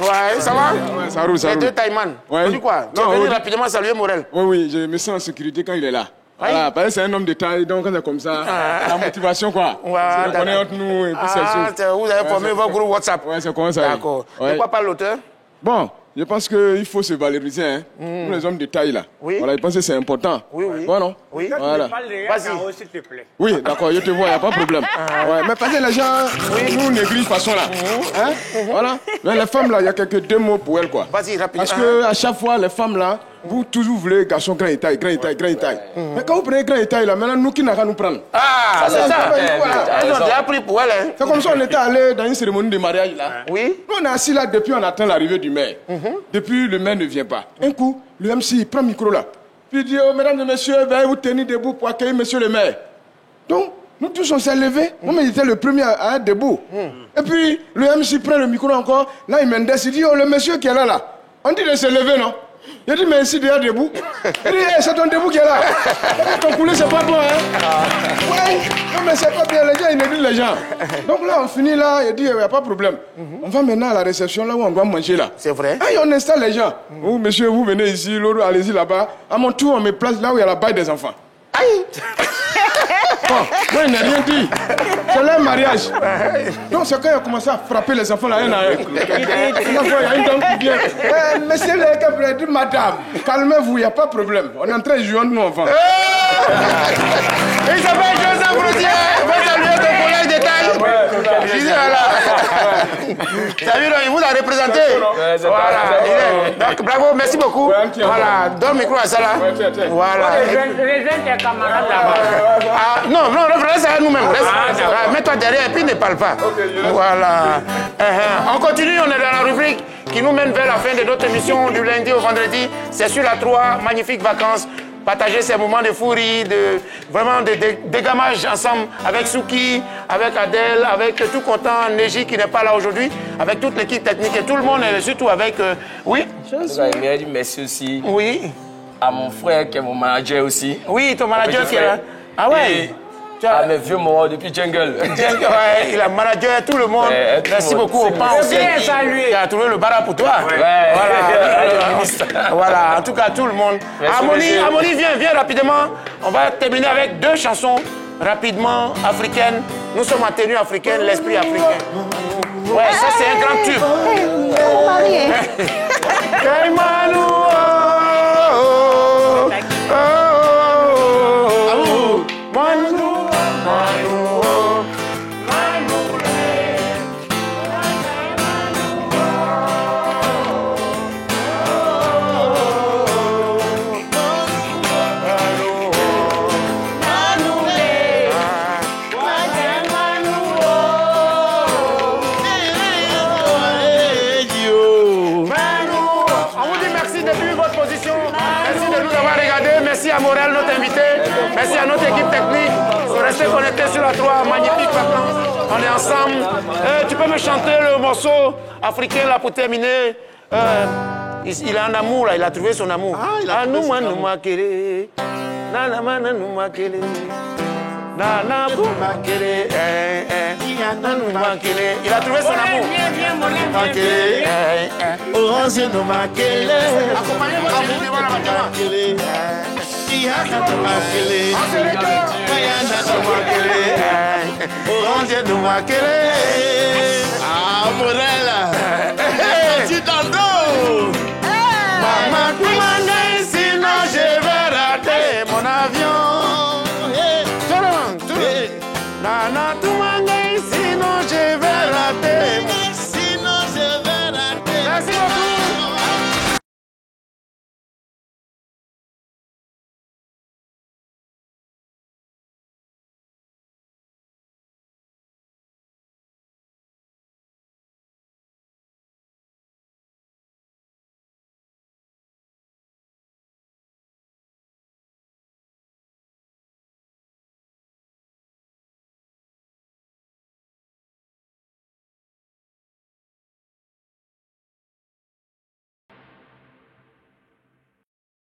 Ouais, ça va? Ouais, ça roule, ça roule. Les deux taillemans. Ouais. Tu dis quoi? Tu es venu rapidement saluer Morel. Oui, je me sens en sécurité quand il est là. Voilà, parce que c'est un homme de taille, donc quand c'est comme ça, la motivation quoi. Ouais, c'est qu'on est entre nous et puis c'est vous avez formé votre groupe WhatsApp. Ouais, c'est comment ça. D'accord. De quoi parle l'auteur? Bon, je pense qu'il faut se valoriser, hein. Pour les hommes de taille là. Oui. Voilà, je pense que c'est important. Oui, oui. Voilà. Oui. Voilà. Vas-y. S'il te plaît. Oui, d'accord, je te vois, il n'y a pas de problème. Ouais, mais parce que les gens, nous négligent façon là. Hein? Voilà. Mais les femmes là, il y a quelques deux mots pour elles quoi. Vas-y, rapidement. Parce que à chaque fois, les femmes là, vous toujours voulez garçon grand taille, grand taille, grand taille. Mais quand vous prenez grand taille là, maintenant nous qui n'avons qu'à nous prendre. Ah, c'est ça. Elles ont déjà pris pour elle. Hein. C'est comme ça on était allé dans une cérémonie de mariage là. Oui. Nous on est assis là depuis on attend l'arrivée du maire. Depuis le maire ne vient pas. Un coup, le MC il prend le micro là. Puis il dit, oh, mesdames et messieurs, veuillez vous tenir debout pour accueillir monsieur le maire. Donc, nous tous on s'est levés. Moi, j'étais le premier à être debout. Et puis, le MC prend le micro encore. Là, il m'indique, il dit, oh, le monsieur qui est là. On dit de se lever, non? Il dit, mais ici, déjà debout. Il dit, hey, c'est ton debout qui est là. Ton coulé, c'est pas bon, hein? Ouais, non, mais c'est pas bien, les gens, ils négligent les gens. Donc là, on finit là, il dit, il n'y a pas de problème. On va maintenant à la réception, là où on doit manger, là. C'est vrai. Et on installe les gens. Oh, monsieur, vous venez ici, l'autre, allez-y là-bas. À mon tour, on me place là où il y a la baille des enfants. Aïe! Bon, moi, il n'a rien dit. C'est leur mariage. Donc, c'est quand il a commencé à frapper les enfants là, un à un. Il y a une dame qui vient. Monsieur le Gabriel dit, madame, calmez-vous, il n'y a pas de problème. On est en train de jouer entre nos enfants. Il s'appelle Joseph Routier. Va saluer ton collègue de taille. Je dis, voilà. T'as vu, il vous a représenté. Voilà. Donc, bravo, merci beaucoup. Voilà, donne le micro à ça là. Voilà. Les jeunes, tes camarades là-bas. Non, c'est à nous-mêmes. Mets-toi derrière et puis ne parle pas. Voilà. On continue, on est dans la rubrique qui nous mène vers la fin de notre émission du lundi au vendredi. C'est sur la 3, magnifiques vacances. Partager ces moments de fou rire, vraiment de dégamage ensemble avec Souki, avec Adèle, avec tout content, Neji qui n'est pas là aujourd'hui, avec toute l'équipe technique et tout le monde, et surtout avec... oui. J'aimerais dire merci aussi. Oui. À mon frère qui est mon manager aussi. Oui, ton manager qui est là. Ah ouais. À mes vieux moments depuis Jungle. Ouais, il a managé tout le monde. Merci beaucoup au PAN aussi. Il a trouvé le bara pour toi. Voilà, en tout cas, tout le monde. Harmonie, viens rapidement. On va terminer avec 2 chansons rapidement africaines. Nous sommes en tenue africaine, l'esprit africain. Ouais, ça c'est un grand tube. Merci à Morel, notre invité. Merci à notre équipe technique. Restez connectés sur la 3. Magnifique vacances. On est ensemble. Tu peux me chanter le morceau africain là pour terminer. Il a un amour là. Il a trouvé son amour. Il a trouvé son amour. Maman, commandez, sinon je vais rater mon avion. Nana,